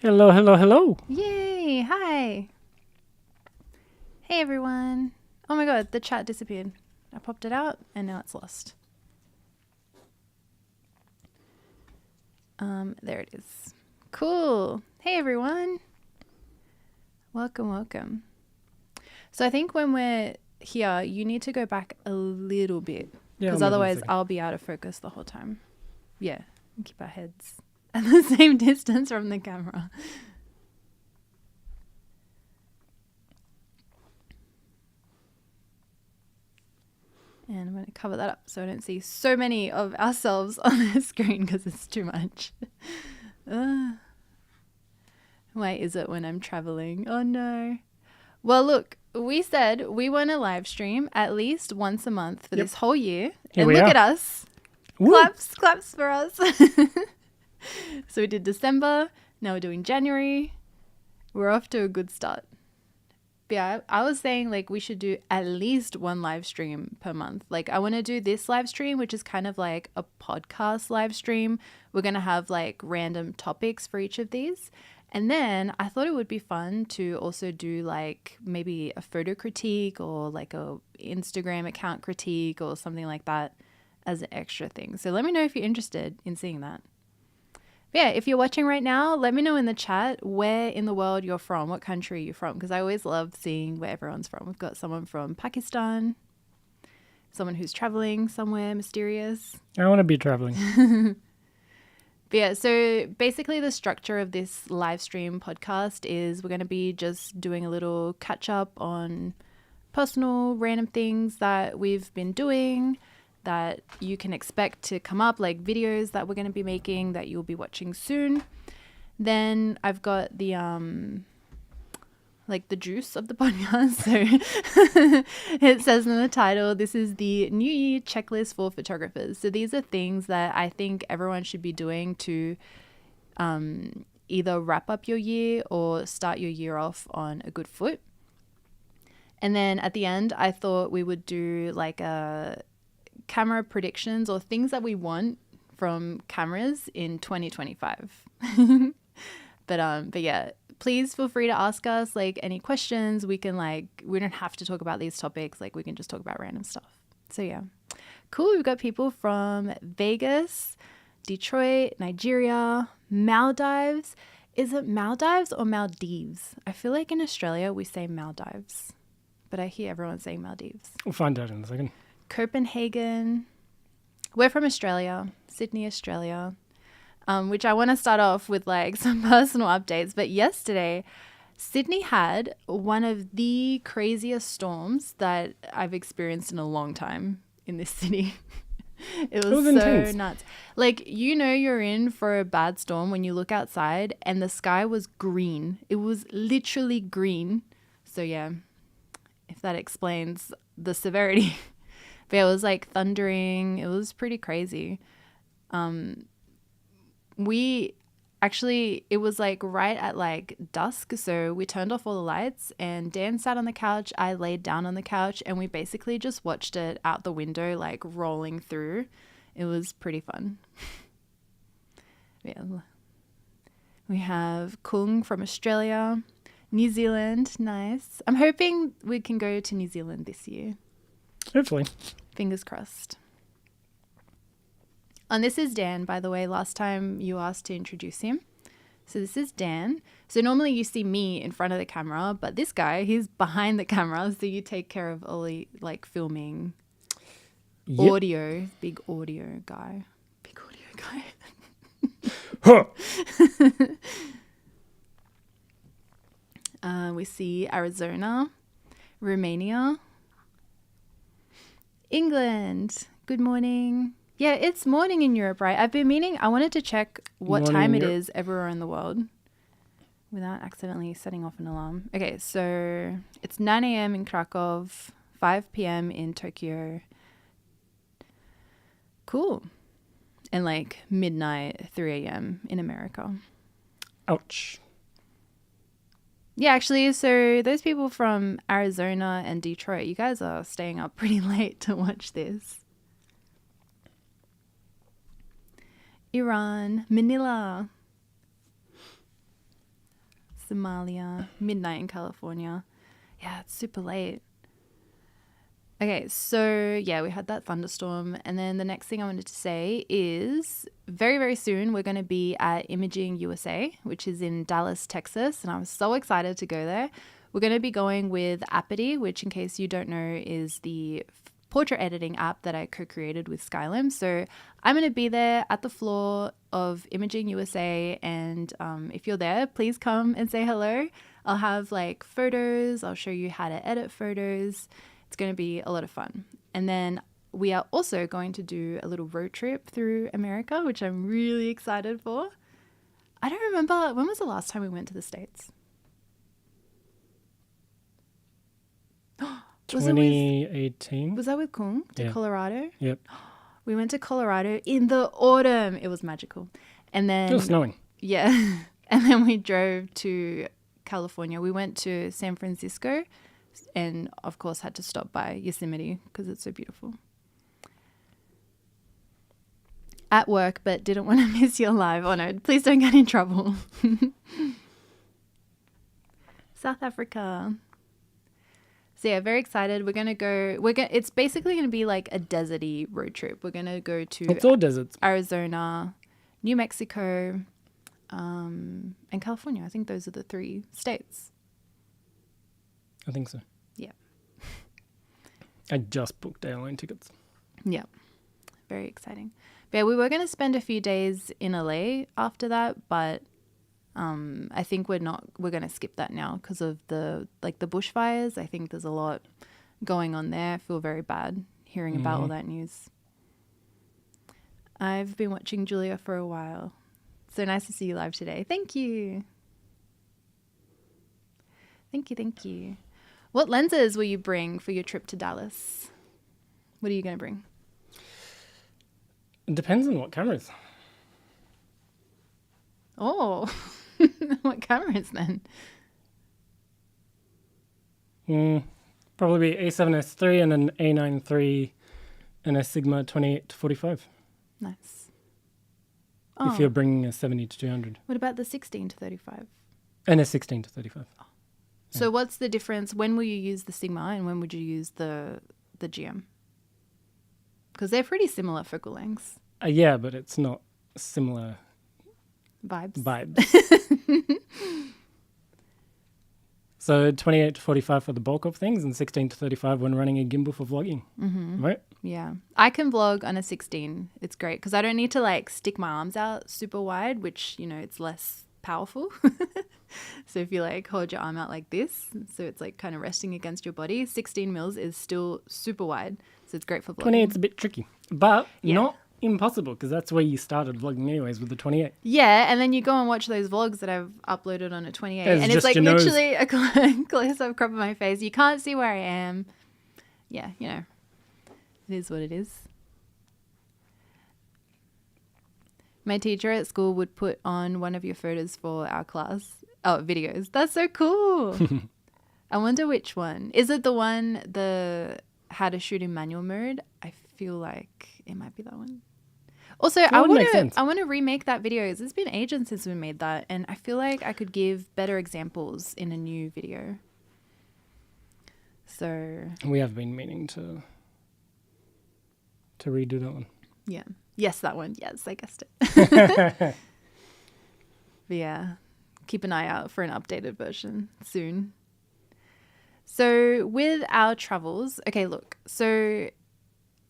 Hello, hello, hello. Yay! Hi! Hey everyone! Oh my god, the chat disappeared. I popped it out and now it's lost. There it is. Cool! Hey everyone! Welcome, welcome. So I think when we're here, you need to go back a little bit. Yeah, Because I'll move in a otherwise second. I'll be out of focus the whole time. Yeah, and keep our heads at the same distance from the camera. And I'm going to cover that up so I don't see so many of ourselves on the screen because it's too much. Why is it when I'm traveling? Oh no. Well, look, we said we want to live stream at least once a month for this whole year. Here And we look are. at us. Woo! Claps for us. So we did December. Now we're doing January. We're off to a good start. But yeah, I was saying like we should do at least one live stream per month. Like I want to do this live stream, which is kind of like a podcast live stream. We're going to have like random topics for each of these. And then I thought it would be fun to also do like maybe a photo critique or like a Instagram account critique or something like that as an extra thing. So let me know if you're interested in seeing that. But yeah, if you're watching right now, let me know in the chat where in the world you're from, what country you're from, because I always love seeing where everyone's from. We've got someone from Pakistan, someone who's traveling somewhere mysterious. I want to be traveling. But yeah, so basically the structure of this live stream podcast is we're going to be just doing a little catch up on personal random things that we've been doing that you can expect to come up, like videos that we're going to be making that you'll be watching soon. Then I've got the like the juice of the podcast. So it says in the title, this is the New Year checklist for photographers. So these are things that I think everyone should be doing to either wrap up your year or start your year off on a good foot. And then at the end, I thought we would do like a camera predictions or things that we want from cameras in 2025. But yeah, please feel free to ask us like any questions. We can we don't have to talk about these topics. Like we can just talk about random stuff. So yeah, cool. We've got people from Vegas, Detroit, Nigeria, Maldives. Is it Maldives or Maldives? I feel like in Australia we say Maldives, but I hear everyone saying Maldives. We'll find out in a second. Copenhagen. We're from Australia, Sydney, Australia, which I want to start off with like some personal updates. But yesterday, Sydney had one of the craziest storms that I've experienced in a long time in this city. It was so intense. nuts. Like, you know, you're in for a bad storm when you look outside and the sky was green. It was literally green. So yeah, if that explains the severity. But it was like thundering. It was pretty crazy. It was like right at like dusk. So we turned off all the lights and Dan sat on the couch. I laid down on the couch and we basically just watched it out the window, like rolling through. It was pretty fun. Yeah. We have Kung from Australia, New Zealand. Nice. I'm hoping we can go to New Zealand this year. Hopefully. Fingers crossed. And this is Dan, by the way. Last time you asked to introduce him. So this is Dan. So normally you see me in front of the camera, but this guy, he's behind the camera. So you take care of all the like filming, audio, big audio guy. Big audio guy. Huh. We see Arizona, Romania, England. Good morning. Yeah, it's morning in Europe, right? I've been meaning, I wanted to check what Morning time in it Europe. is everywhere in the world without accidentally setting off an alarm. Okay, so it's 9 a.m. in Krakow, 5 p.m. in Tokyo. Cool. And like midnight, 3 a.m. in America. Ouch. Yeah, actually, so those people from Arizona and Detroit, you guys are staying up pretty late to watch this. Iran, Manila. Somalia, midnight in California. Yeah, it's super late. Okay, so yeah, we had that thunderstorm. And then the next thing I wanted to say is very, very soon we're going to be at Imaging USA, which is in Dallas, Texas. And I was so excited to go there. We're going to be going with Apity, which in case you don't know is the portrait editing app that I co-created with Skylum. So I'm going to be there at the floor of Imaging USA. And if you're there, please come and say hello. I'll have like photos. I'll show you how to edit photos. It's going to be a lot of fun. And then we are also going to do a little road trip through America, which I'm really excited for. I don't remember, when was the last time we went to the States? Was 2018. Was that with Kung to Yeah. Colorado? Yep. We went to Colorado in the autumn. It was magical. And then It was snowing. yeah. And then we drove to California. We went to San Francisco and of course had to stop by Yosemite because it's so beautiful. At work, but didn't want to miss your live. Oh no, please don't get in trouble. South Africa. So yeah, very excited. We're gonna go. It's basically gonna be like a deserty road trip. We're gonna go to It's all deserts. Arizona, New Mexico, and California. I think those are the 3 states. I think so. Yeah. I just booked airline tickets. Yeah. Very exciting. But yeah, we were going to spend a few days in LA after that, but I think we're going to skip that now because of the bushfires. I think there's a lot going on there. I feel very bad hearing about all that news. I've been watching Julia for a while. So nice to see you live today. Thank you. Thank you. Thank you. What lenses will you bring for your trip to Dallas? What are you going to bring? It depends on what cameras. Oh, what cameras then? Probably be A7S III and an A9 III and a Sigma 28 to 45. Nice. If you're bringing a 70 to 200. What about the 16 to 35? And a 16 to 35. So what's the difference? When will you use the Sigma and when would you use the GM? Because they're pretty similar focal lengths. Yeah, but it's not similar Vibes. So 28 to 45 for the bulk of things and 16 to 35 when running a gimbal for vlogging. Mm-hmm. Right? Yeah. I can vlog on a 16. It's great because I don't need to like stick my arms out super wide, which, you know, it's less powerful. So if you like hold your arm out like this, so it's like kind of resting against your body, 16 mils is still super wide. So it's great for vlogging. 28's a bit tricky, but not impossible because that's where you started vlogging anyways with the 28. Yeah, and then you go and watch those vlogs that I've uploaded on a 28 It's and it's just like your nose. literally a close-up crop of my face. You can't see where I am. Yeah, you know, it is what it is. My teacher at school would put on one of your photos for our class. Oh, videos. That's so cool. I wonder which one. Is it the one, the how to shoot in manual mode? I feel like it might be that one. Also, I would make sense. want to remake that video. It's been ages since we made that, and I feel like I could give better examples in a new video. So We have been meaning to redo that one. yeah, yes, that one. Yes, I guessed it. But yeah, keep an eye out for an updated version soon. So with our travels, okay, look, so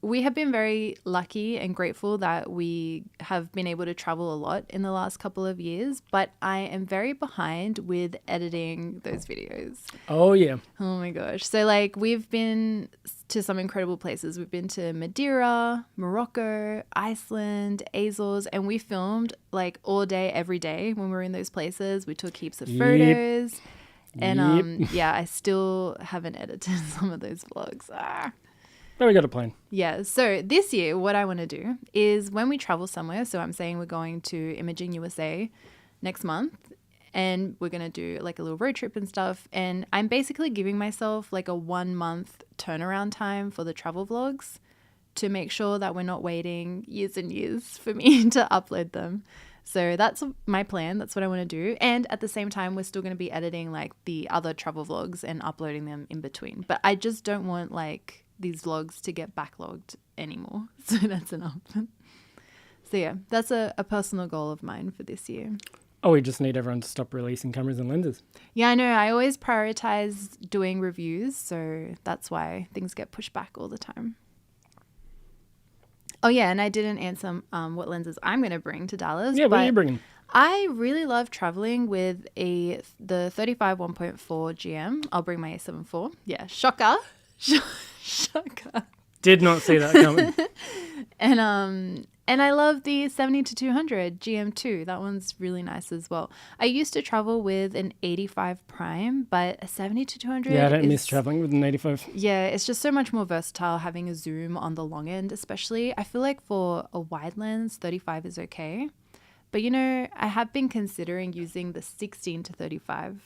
we have been very lucky and grateful that we have been able to travel a lot in the last couple of years, but I am very behind with editing those videos. Oh, yeah. Oh my gosh. So like we've been to some incredible places. We've been to Madeira, Morocco, Iceland, Azores, and we filmed like all day, every day when we were in those places. We took heaps of photos. And yeah, I still haven't edited some of those vlogs. But we got a plan. Yeah, so this year what I want to do is when we travel somewhere, so I'm saying we're going to Imaging USA next month and we're going to do like a little road trip and stuff, and I'm basically giving myself like a 1 month turnaround time for the travel vlogs to make sure that we're not waiting years and years for me to upload them. So that's my plan. That's what I want to do. And at the same time, we're still going to be editing like the other travel vlogs and uploading them in between. But I just don't want like these vlogs to get backlogged anymore. So that's enough. So yeah, that's a personal goal of mine for this year. Oh, we just need everyone to stop releasing cameras and lenses. Yeah, I know. I always prioritize doing reviews. So that's why things get pushed back all the time. Oh, yeah, and I didn't answer what lenses I'm going to bring to Dallas. Yeah, what are you bringing? I really love traveling with the 35 1.4 GM. I'll bring my A7 IV. Yeah, shocker. Shocker. Did not see that coming. And I love the 70-200 GM2. That one's really nice as well. I used to travel with an 85 prime, but a 70-200 Yeah, I don't miss traveling with an 85. Yeah, it's just so much more versatile having a zoom on the long end, especially. I feel like for a wide lens, 35 is okay. But, you know, I have been considering using the 16-35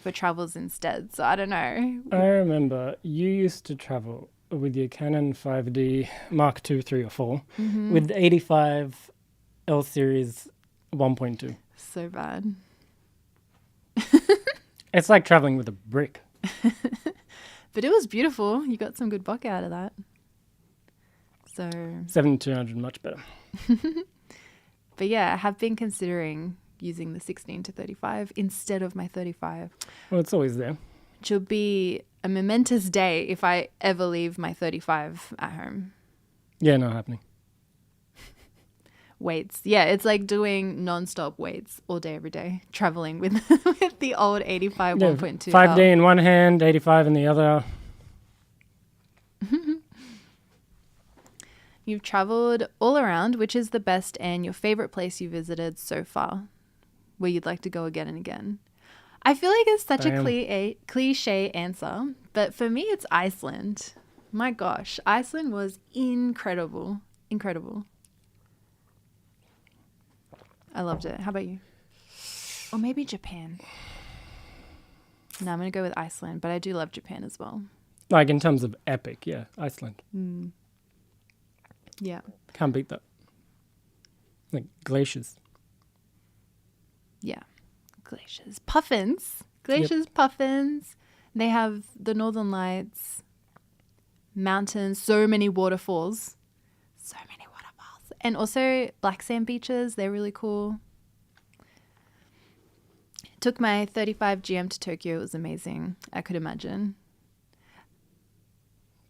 for travels instead. So I don't know. I remember you used to travel with your Canon 5D Mark II, 3 or 4 with 85 L series 1.2. So bad. It's like traveling with a brick. But it was beautiful. You got some good bokeh out of that. So 7-200, much better. But yeah, I have been considering using the 16-35 instead of my 35. Well, it's always there. Which will be a momentous day if I ever leave my 35 at home. Yeah, not happening. Weights. Yeah, it's like doing non-stop weights all day, every day. Traveling with, with the old 85 Yeah, 1.2. 5D in one hand, 85 in the other. You've traveled all around. Which is the best and your favorite place you visited so far, where you'd like to go again and again? I feel like it's such a cliche answer, but for me, it's Iceland. My gosh, Iceland was incredible. Incredible. I loved it. How about you? Or maybe Japan. No, I'm going to go with Iceland, but I do love Japan as well. Like in terms of epic, yeah, Iceland. Yeah. Can't beat that. Like glaciers. Yeah. Glaciers. Puffins. Glaciers, yep. Puffins. They have the Northern Lights. Mountains. So many waterfalls. So many waterfalls. And also black sand beaches. They're really cool. Took my 35 GM to Tokyo. It was amazing. I could imagine.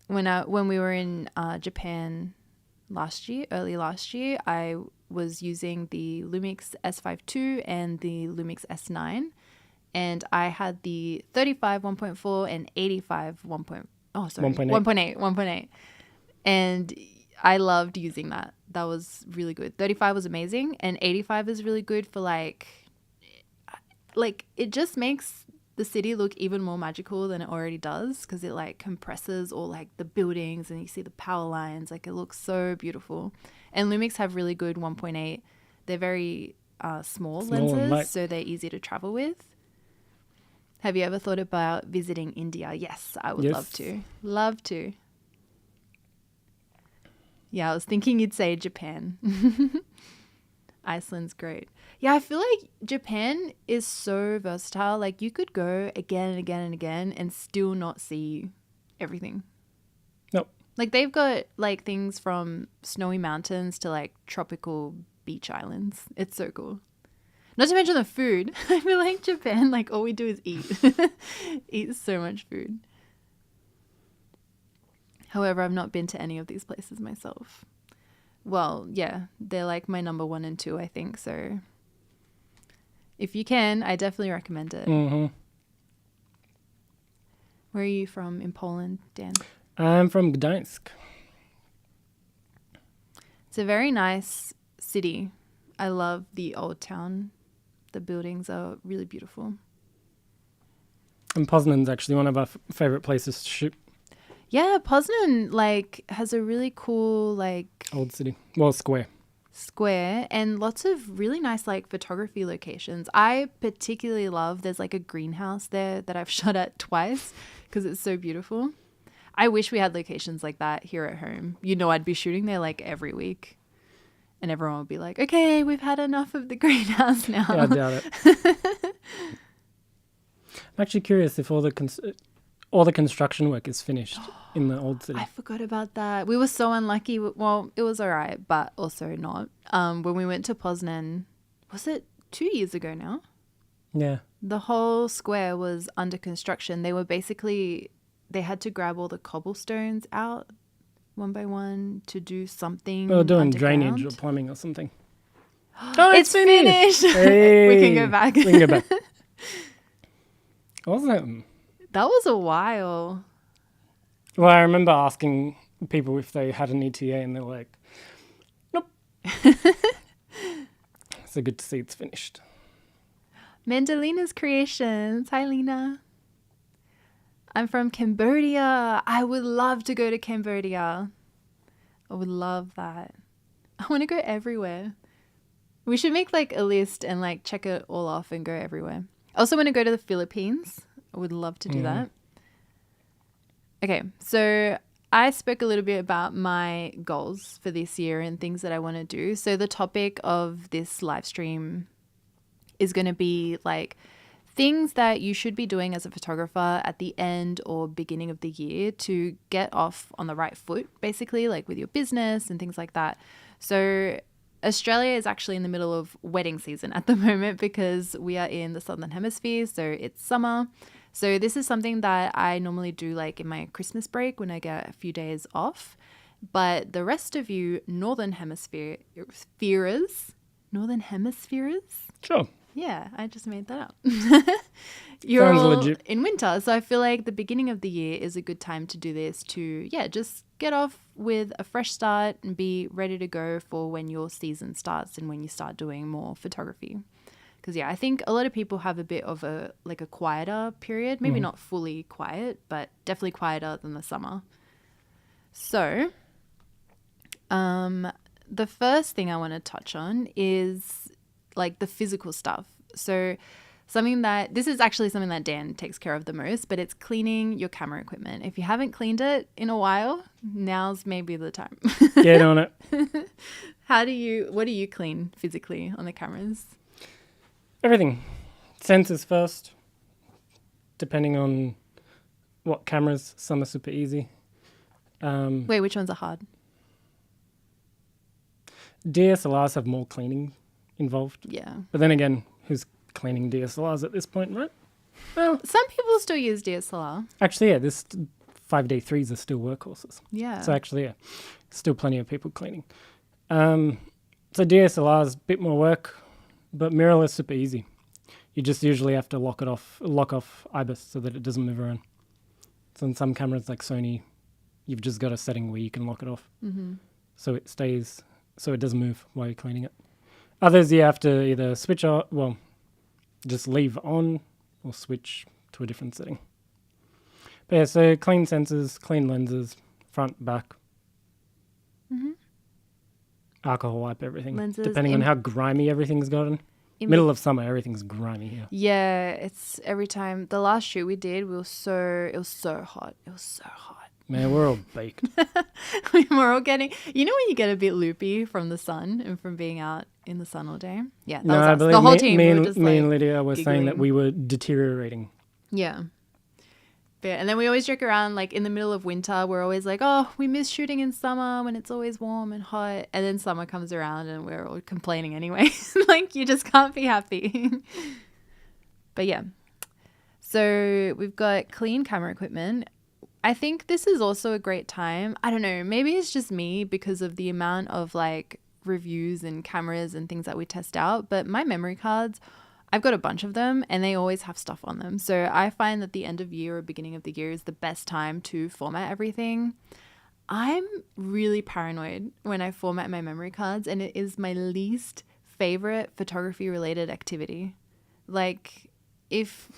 When we were in Japan early last year, I was using the Lumix S5 II and the Lumix S9, and I had the 35 1.4 and 85 1.8, and I loved using that. That was really good. 35 was amazing, and 85 is really good for like it just makes the city look even more magical than it already does, because it like compresses all like the buildings and you see the power lines. Like it looks so beautiful. And Lumix have really good 1.8. They're very small lenses, so they're easy to travel with. Have you ever thought about visiting India? Yes, I would love to. Love to. Yeah, I was thinking you'd say Japan. Iceland's great. Yeah, I feel like Japan is so versatile. Like you could go again and again and again and still not see everything. Nope. Like they've got like things from snowy mountains to like tropical beach islands. It's so cool. Not to mention the food. I feel like Japan, like all we do is eat. Eat so much food. However, I've not been to any of these places myself. Well, yeah, they're like my number 1 and 2, I think. So if you can, I definitely recommend it. Mm-hmm. Where are you from in Poland, Dan? I'm from Gdańsk. It's a very nice city. I love the old town. The buildings are really beautiful. And Poznan's actually one of our favorite places to shoot. Yeah, Poznan like has a really cool like old city. Well, square and lots of really nice like photography locations. I particularly love there's like a greenhouse there that I've shot at twice because it's so beautiful. I wish we had locations like that here at home. You know, I'd be shooting there like every week. And everyone would be like, okay, we've had enough of the greenhouse now. Yeah, I doubt it. I'm actually curious if all the construction work is finished in the old city. I forgot about that. We were so unlucky. Well, it was all right, but also not. When we went to Poznan, was it 2 years ago now? Yeah. The whole square was under construction. They had to grab all the cobblestones out one by one to do something. They were doing underground. drainage or plumbing or something. It's finished. Hey, We can go back. We can go back. Wasn't it? That was a while. Well, I remember asking people if they had an ETA and they're like, nope. So good to see it's finished. Mandalina's Creations. Hi, Lena. I'm from Cambodia. I would love to go to Cambodia. I would love that. I want to go everywhere. We should make like a list and like check it all off and go everywhere. I also want to go to the Philippines. I would love to do that. Okay, so I spoke a little bit about my goals for this year and things that I want to do. So the topic of this live stream is going to be like things that you should be doing as a photographer at the end or beginning of the year to get off on the right foot, basically, like with your business and things like that. So Australia is actually in the middle of wedding season at the moment because we are in the Southern Hemisphere, so it's summer. So this is something that I normally do like in my Christmas break when I get a few days off. But the rest of you Northern Hemispheres, Sure. yeah, I just made that up. You're Sounds all legit. in winter. So I feel like the beginning of the year is a good time to do this to, just get off with a fresh start and be ready to go for when your season starts and when you start doing more photography. Because, I think a lot of people have a bit of a quieter period. Maybe not fully quiet, but definitely quieter than the summer. So the first thing I want to touch on is like the physical stuff. So this is actually something that Dan takes care of the most, but it's cleaning your camera equipment. If you haven't cleaned it in a while, now's maybe the time. Get on it. What do you clean physically on the cameras? Everything. Sensors first. Depending on what cameras, some are super easy. Wait, which ones are hard? DSLRs have more cleaning involved. Yeah. But then again, who's cleaning DSLRs at this point, right? Well, some people still use DSLR. Actually, this 5D3s are still workhorses. Yeah. So actually, still plenty of people cleaning. So DSLR is a bit more work, but mirrorless super easy. You just usually have to lock off IBIS so that it doesn't move around. So in some cameras like Sony, you've just got a setting where you can lock it off. Mm-hmm. So it stays, so it doesn't move while you're cleaning it. Others you have to either switch on, just leave on or switch to a different setting. But so clean sensors, clean lenses, front, back. Mm-hmm. Alcohol wipe everything, lenses depending on how grimy everything's gotten. Middle of summer, everything's grimy here. Yeah, it's every time. The last shoot we did, it was so hot. It was so hot. Man, we're all baked. We're all getting, when you get a bit loopy from the sun and from being out in the sun all day? Yeah, that was us. The whole team. Me and Lydia were saying that we were deteriorating. Yeah. And then we always joke around, like in the middle of winter, we're always like, oh, we miss shooting in summer when it's always warm and hot. And then summer comes around and we're all complaining anyway. Like, you just can't be happy. But yeah. So we've got clean camera equipment. I think this is also a great time. I don't know, maybe it's just me because of the amount of like reviews and cameras and things that we test out. But my memory cards, I've got a bunch of them and they always have stuff on them. So I find that the end of year or beginning of the year is the best time to format everything. I'm really paranoid when I format my memory cards, and it is my least favorite photography related activity. Like, if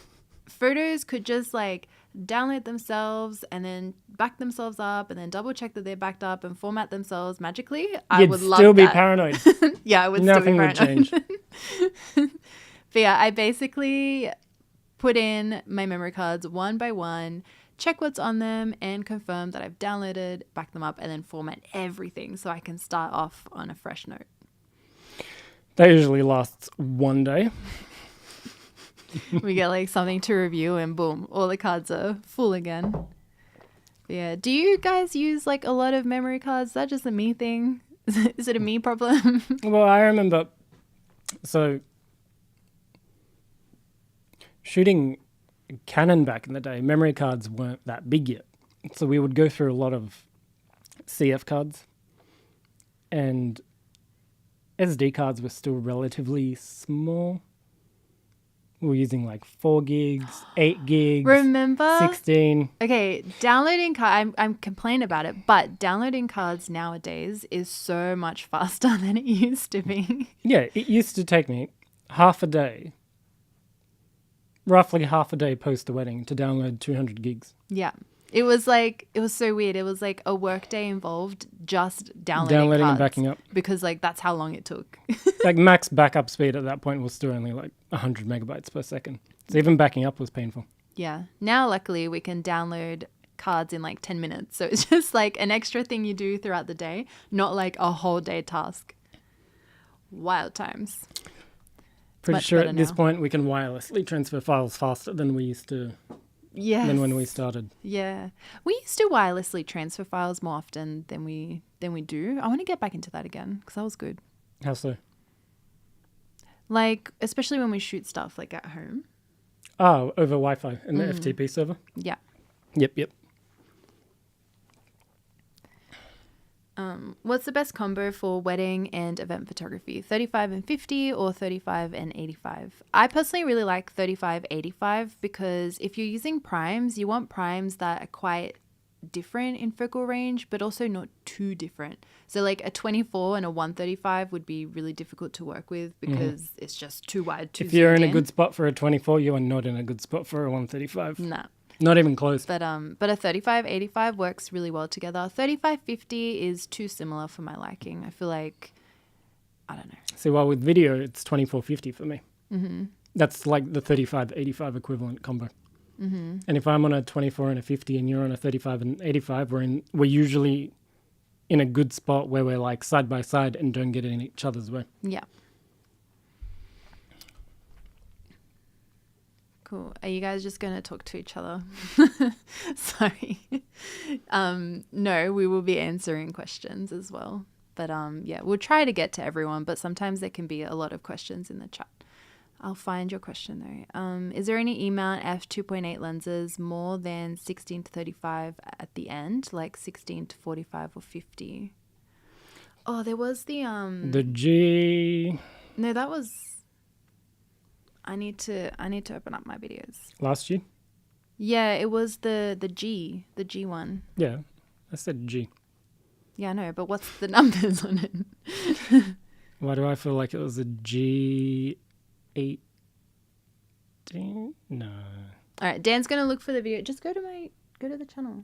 photos could just like download themselves and then back themselves up and then double check that they're backed up and format themselves magically, I would love that. You'd still be paranoid. Yeah, I would still be paranoid. Nothing would change. But yeah, I basically put in my memory cards one by one, check what's on them and confirm that I've downloaded, back them up, and then format everything so I can start off on a fresh note. That usually lasts one day. We get like something to review and boom, all the cards are full again. Yeah. Do you guys use like a lot of memory cards? Is that just a me thing? Is it a me problem? Well, I remember, so shooting Canon back in the day, memory cards weren't that big yet. So we would go through a lot of CF cards, and SD cards were still relatively small. We were using like 4 gigs, 8 gigs, Remember? 16. Okay, downloading I'm complaining about it, but downloading cards nowadays is so much faster than it used to be. Yeah, it used to take me half a day, roughly half a day post a wedding to download 200 gigs. Yeah. It was so weird. It was like a work day involved just downloading And cards backing up. because like that's how long it took. Like max backup speed at that point was still only like 100 megabytes per second. So even backing up was painful. Yeah. Now luckily we can download cards in like 10 minutes. So it's just like an extra thing you do throughout the day, not like a whole day task. Wild times. Pretty much sure better at this now. point we can wirelessly transfer files faster than we used to, Yes. than when we started. Yeah. We used to wirelessly transfer files more often than we do. I want to get back into that again because that was good. How so? Like, especially when we shoot stuff like at home. Oh, over Wi-Fi in the FTP server? Yeah. Yep. What's the best combo for wedding and event photography? 35 and 50 or 35 and 85? I personally really like 35-85 because if you're using primes, you want primes that are quite different in focal range, but also not too different. So like a 24 and a 135 would be really difficult to work with because it's just too wide, too If you're in zoomed a good spot for a 24, you are not in a good spot for a 135. Nah. Not even close. But a 35-85 works really well together. 35-50 is too similar for my liking. I feel like, I don't know. See, while with video, it's 2450 for me. Mm-hmm. That's like the 35-85 equivalent combo. Mm-hmm. And if I'm on a 24 and a 50 and you're on a 35 and 85, we're usually in a good spot where we're like side by side and don't get in each other's way. Yeah. Cool. Are you guys just going to talk to each other? Sorry. No, we will be answering questions as well. But yeah, we'll try to get to everyone, but sometimes there can be a lot of questions in the chat. I'll find your question though. Is there any E-mount f2.8 lenses more than 16 to 35 at the end, like 16 to 45 or 50? Oh, there was the G. No, that was. I need to open up my videos. Last year? Yeah, it was the G one. Yeah, I said G. Yeah, I know, but what's the numbers on it? Why do I feel like it was a G18? No. All right, Dan's gonna look for the video. Just go to the channel.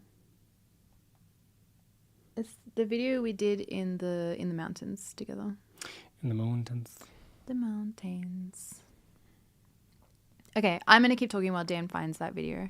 It's the video we did in the mountains together. In the mountains. The mountains. Okay, I'm going to keep talking while Dan finds that video.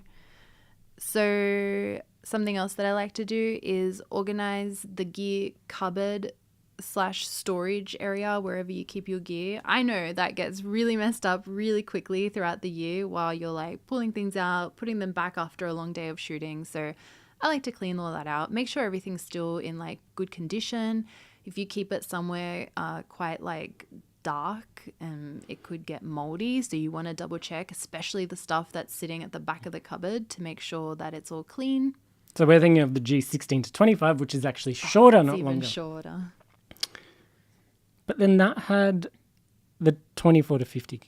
So something else that I like to do is organize the gear cupboard / storage area wherever you keep your gear. I know that gets really messed up really quickly throughout the year while you're like pulling things out, putting them back after a long day of shooting. So I like to clean all that out, make sure everything's still in like good condition. If you keep it somewhere quite like dark and it could get moldy, so you want to double check, especially the stuff that's sitting at the back of the cupboard, to make sure that it's all clean. So we're thinking of the G16 to 25, which is actually shorter, not even longer. Shorter. But then that had the 24 to 50.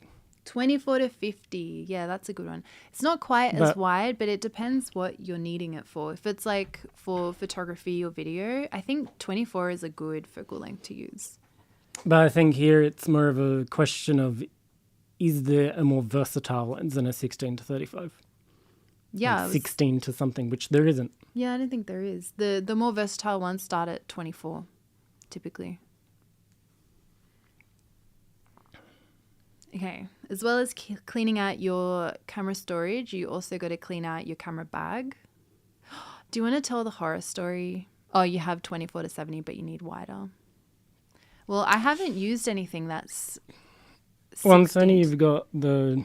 24 to 50. Yeah, that's a good one. It's not quite as wide, but it depends what you're needing it for. If it's like for photography or video, I think 24 is a good focal length to use. But I think here it's more of a question of, is there a more versatile lens than a 16 to 35? Yeah. Like 16 to something, which there isn't. Yeah, I don't think there is. The more versatile ones start at 24, typically. Okay. As well as cleaning out your camera storage, you also got to clean out your camera bag. Do you want to tell the horror story? Oh, you have 24 to 70, but you need wider. Well, I haven't used anything that's Well, on 16 Sony, you've got the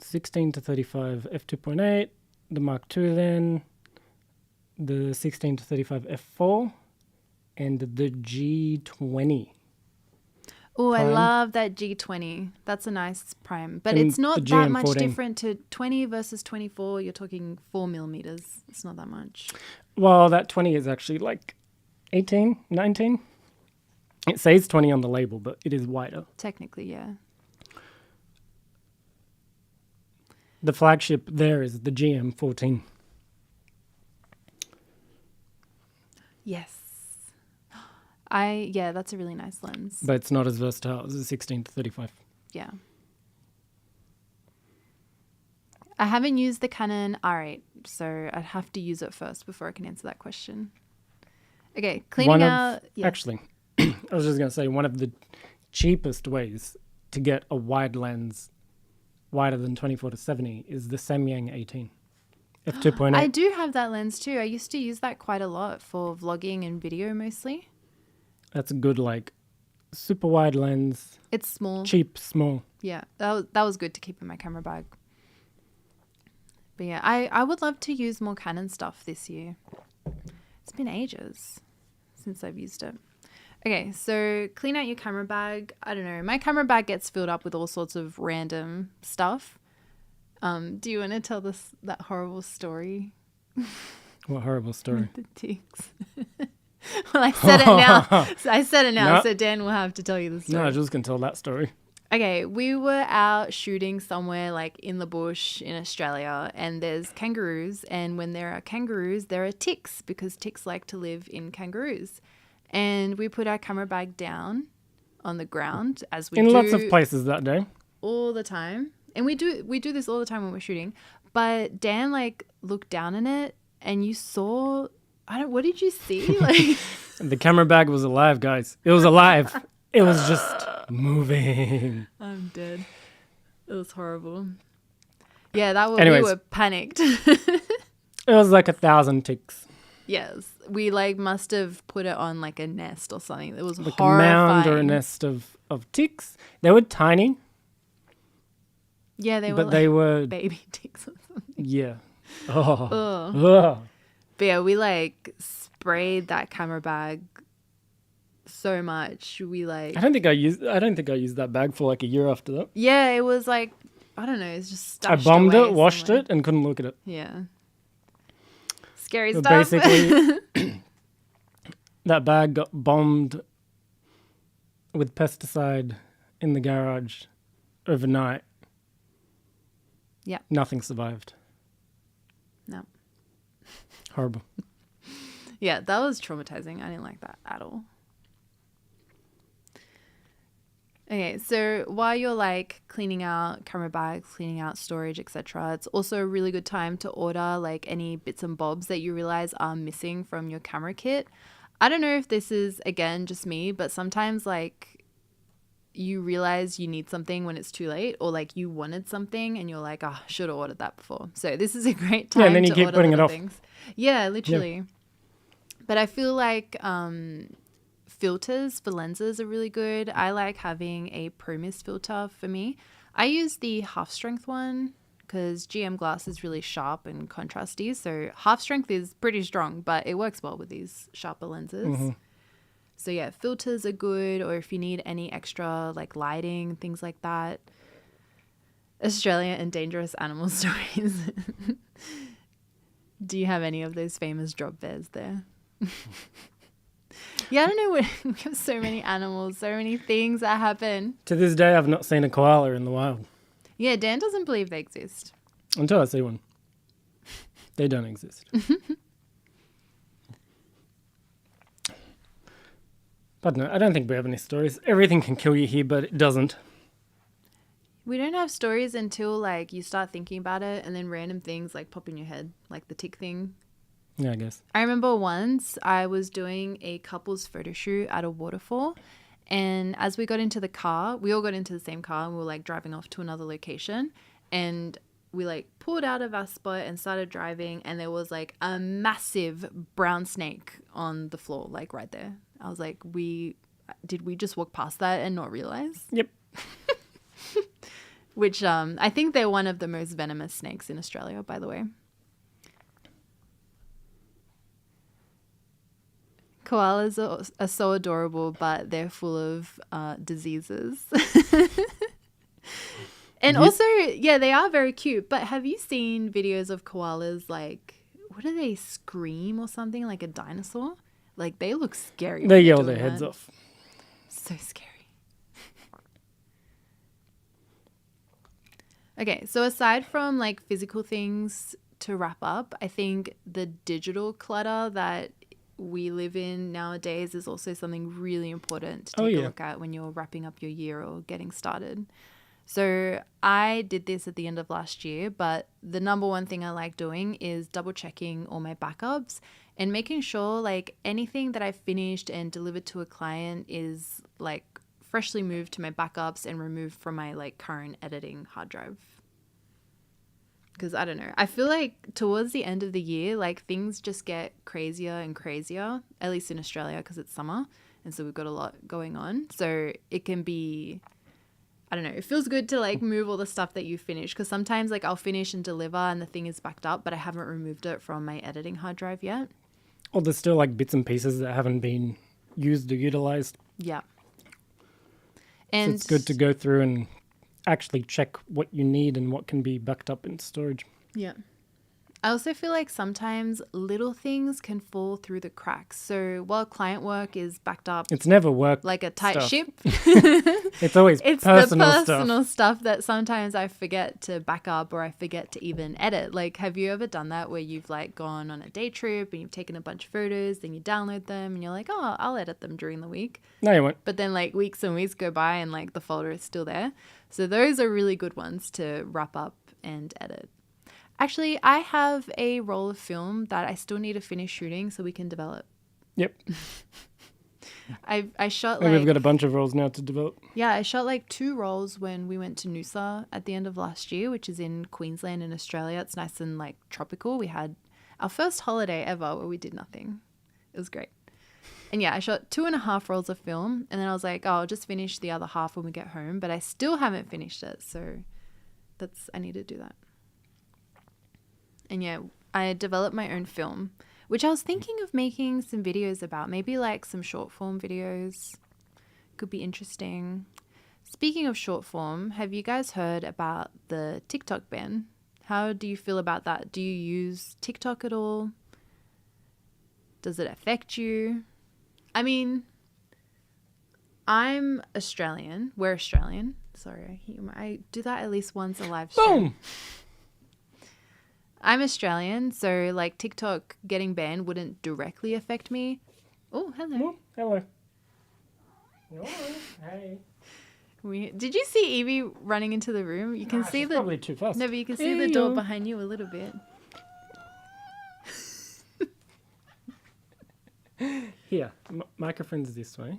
16 to 35 f2.8, the Mark II then, the 16 to 35 f4, and the G20. Oh, I Prime. love that G20. That's a nice prime. But And it's the not that much GM14. different to 20 versus 24. You're talking 4 millimeters. It's not that much. Well, that 20 is actually like 18, 19. It says 20 on the label, but it is wider. Technically, yeah. The flagship there is the GM14. Yes. Yeah, that's a really nice lens. But it's not as versatile as the 16 to 35. Yeah. I haven't used the Canon R8, so I'd have to use it first before I can answer that question. Okay, cleaning out. Yeah. Actually, I was just going to say one of the cheapest ways to get a wide lens wider than 24 to 70 is the Samyang 18 f2.8. I do have that lens too. I used to use that quite a lot for vlogging and video mostly. That's a good, like, super wide lens, It's small. cheap, small. Yeah, that was good to keep in my camera bag. But yeah, I would love to use more Canon stuff this year. It's been ages since I've used it. Okay, so clean out your camera bag. I don't know. My camera bag gets filled up with all sorts of random stuff. Do you want to tell that horrible story? What horrible story. The ticks. Well, I said it now. No. So Dan will have to tell you the story. No, Jules can tell that story. Okay, we were out shooting somewhere like in the bush in Australia, and there's kangaroos, and when there are kangaroos, there are ticks because ticks like to live in kangaroos. And we put our camera bag down on the ground as we In do lots of places that day. all the time. And we do this all the time when we're shooting. But Dan like looked down in it and you saw what did you see? Like The camera bag was alive, guys. It was alive. It was just moving. I'm dead. It was horrible. Yeah, Anyways. we were panicked. It was like 1,000 ticks. Yes, we like must have put it on like a nest or something. It was Like horrifying. a mound or a nest of ticks. They were tiny, Yeah, they were but like they were, baby ticks or something. yeah. Oh. Ugh. Ugh. But yeah, we like sprayed that camera bag so much. We like I don't think I used that bag for like a year after that. yeah, it was like I don't know, it's just I stashed bombed away it, washed somewhere. it, and couldn't look at it. Yeah. Scary But stuff. basically, that bag got bombed with pesticide in the garage overnight. Yeah. Nothing survived. No. Horrible. Yeah, that was traumatizing. I didn't like that at all. Okay, so while you're like cleaning out camera bags, cleaning out storage, etc., it's also a really good time to order like any bits and bobs that you realize are missing from your camera kit. I don't know if this is again just me, but sometimes like you realize you need something when it's too late, or like you wanted something and you're like, oh, should have ordered that before. So this is a great time Yeah, and then you to keep order putting it little off. things. Yeah, literally. But I feel like filters for lenses are really good. I like having a Pro Mist filter for me. I use the half strength one because GM glass is really sharp and contrasty. So half strength is pretty strong, but it works well with these sharper lenses. Mm-hmm. So yeah, filters are good, or if you need any extra like lighting, things like that. Australia and dangerous animal stories. Do you have any of those famous drop bears there? Yeah, I don't know. We have so many animals, so many things that happen. To this day, I've not seen a koala in the wild. Yeah, Dan doesn't believe they exist. Until I see one. They don't exist. But no, I don't think we have any stories. Everything can kill you here, but it doesn't. We don't have stories until like you start thinking about it, and then random things like pop in your head, like the tick thing. Yeah, I guess. I remember once I was doing a couple's photo shoot at a waterfall, and as we got into the car, we all got into the same car and we were like driving off to another location, and we like pulled out of our spot and started driving, and there was like a massive brown snake on the floor, like right there. I was like, did we just walk past that and not realize? Yep. Which I think they're one of the most venomous snakes in Australia, by the way. Koalas are so adorable, but they're full of diseases. And also, yeah, they are very cute. But have you seen videos of koalas, like, what do they scream or something, like a dinosaur? Like, they look scary. They yell their heads off. So scary. Okay, so aside from like physical things to wrap up, I think the digital clutter that we live in nowadays is also something really important to take a look at when you're wrapping up your year or getting started. So I did this at the end of last year, but the number one thing I like doing is double checking all my backups and making sure like anything that I finished and delivered to a client is like freshly moved to my backups and removed from my like current editing hard drive. Because I don't know, I feel like towards the end of the year, like things just get crazier and crazier, at least in Australia because it's summer. And so we've got a lot going on. So it can be, I don't know, it feels good to like move all the stuff that you finish. Because sometimes like I'll finish and deliver and the thing is backed up, but I haven't removed it from my editing hard drive yet. Or there's still like bits and pieces that haven't been used or utilized. Yeah. And so it's good to go through and actually check what you need and what can be backed up in storage. Yeah. I also feel like sometimes little things can fall through the cracks. So while client work is backed up, it's never work like a tight stuff. ship. It's always it's personal the personal stuff that sometimes I forget to back up or I forget to even edit. Like, have you ever done that where you've like gone on a day trip and you've taken a bunch of photos, then you download them and you're like, oh, I'll edit them during the week. No, you won't. But then like weeks and weeks go by and like the folder is still there. So those are really good ones to wrap up and edit. Actually, I have a roll of film that I still need to finish shooting so we can develop. Yep. I shot We've got a bunch of rolls now to develop. Yeah, I shot like 2 rolls when we went to Noosa at the end of last year, which is in Queensland in Australia. It's nice and like tropical. We had our first holiday ever where we did nothing. It was great. And yeah, I shot 2.5 rolls of film and then I was like, oh, I'll just finish the other half when we get home. But I still haven't finished it. So I need to do that. And yeah, I developed my own film, which I was thinking of making some videos about, maybe like some short form videos. Could be interesting. Speaking of short form, have you guys heard about the TikTok ban? How do you feel about that? Do you use TikTok at all? Does it affect you? I mean, I'm Australian. We're Australian. Sorry, I do that at least once a live stream. Boom! I'm Australian, so like TikTok getting banned wouldn't directly affect me. Oh, hello. Oh, hello. Oh, hey. Did you see Evie running into the room? You can see she's the probably too fast. No, but you can see the door behind you a little bit. Here, microphone's this way.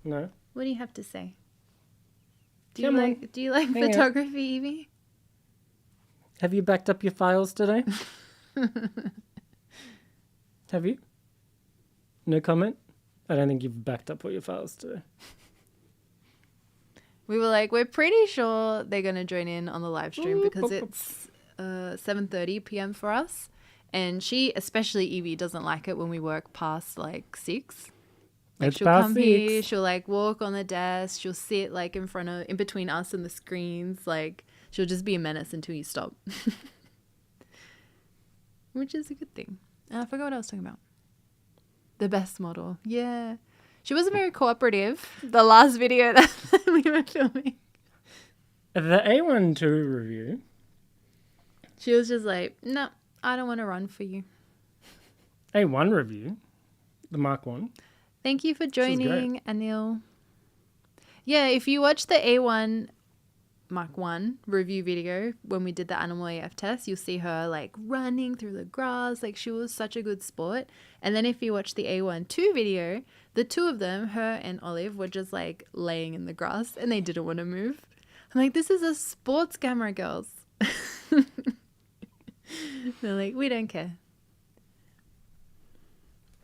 No. What do you have to say? Do Come on. you like Hang photography, Evie? Have you backed up your files today? Have you? No comment? I don't think you've backed up all your files today. We were like, we're pretty sure they're going to join in on the live stream because it's 7:30 p.m. for us. And she, especially Evie, doesn't like it when we work past like 6. Like she'll come here, she'll like walk on the desk, she'll sit like in between us and the screens, like she'll just be a menace until you stop. Which is a good thing. And I forgot what I was talking about. The best model. Yeah. She wasn't very cooperative. The last video that we were filming. The A12 review. She was just like, no, I don't want to run for you. A1 review. The Mark 1. Thank you for joining, Anil. Yeah, if you watch the A1 Mark 1 review video when we did the animal AF test, you'll see her like running through the grass. Like she was such a good sport. And then if you watch the A1-2 video, the two of them, her and Olive, were just like laying in the grass and they didn't want to move. I'm like, this is a sports camera, girls. They're like, we don't care.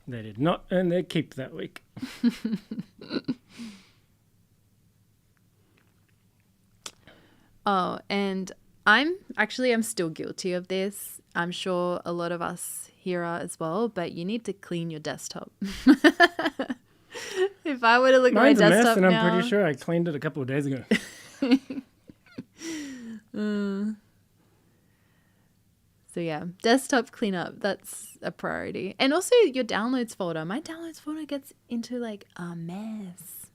They did not earn their keep that week. Oh, and I'm still guilty of this. I'm sure a lot of us here are as well, but you need to clean your desktop. If I were to look Mine's at a my mess, desktop and I'm now, pretty sure I cleaned it a couple of days ago. So yeah, desktop cleanup, that's a priority. And also your downloads folder. My downloads folder gets into like a mess.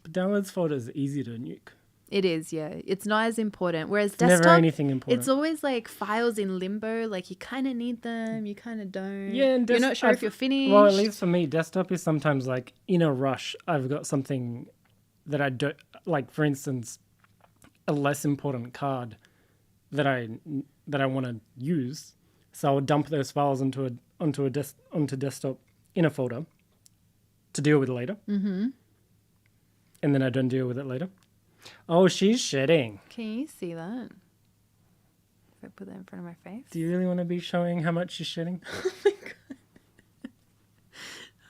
But downloads folder is easy to nuke. It is, yeah. It's not as important. Whereas It's desktop, never anything important. it's always like files in limbo. Like you kind of need them, you kind of don't. Yeah, and you're not sure if you're finished. Well, at least for me, desktop is sometimes like in a rush. I've got something that I don't like. For instance, a less important card that I want to use, so I'll dump those files onto desktop in a folder to deal with later. Mm-hmm. And then I don't deal with it later. Oh, she's shedding. Can you see that? If I put that in front of my face. Do you really want to be showing how much she's shedding?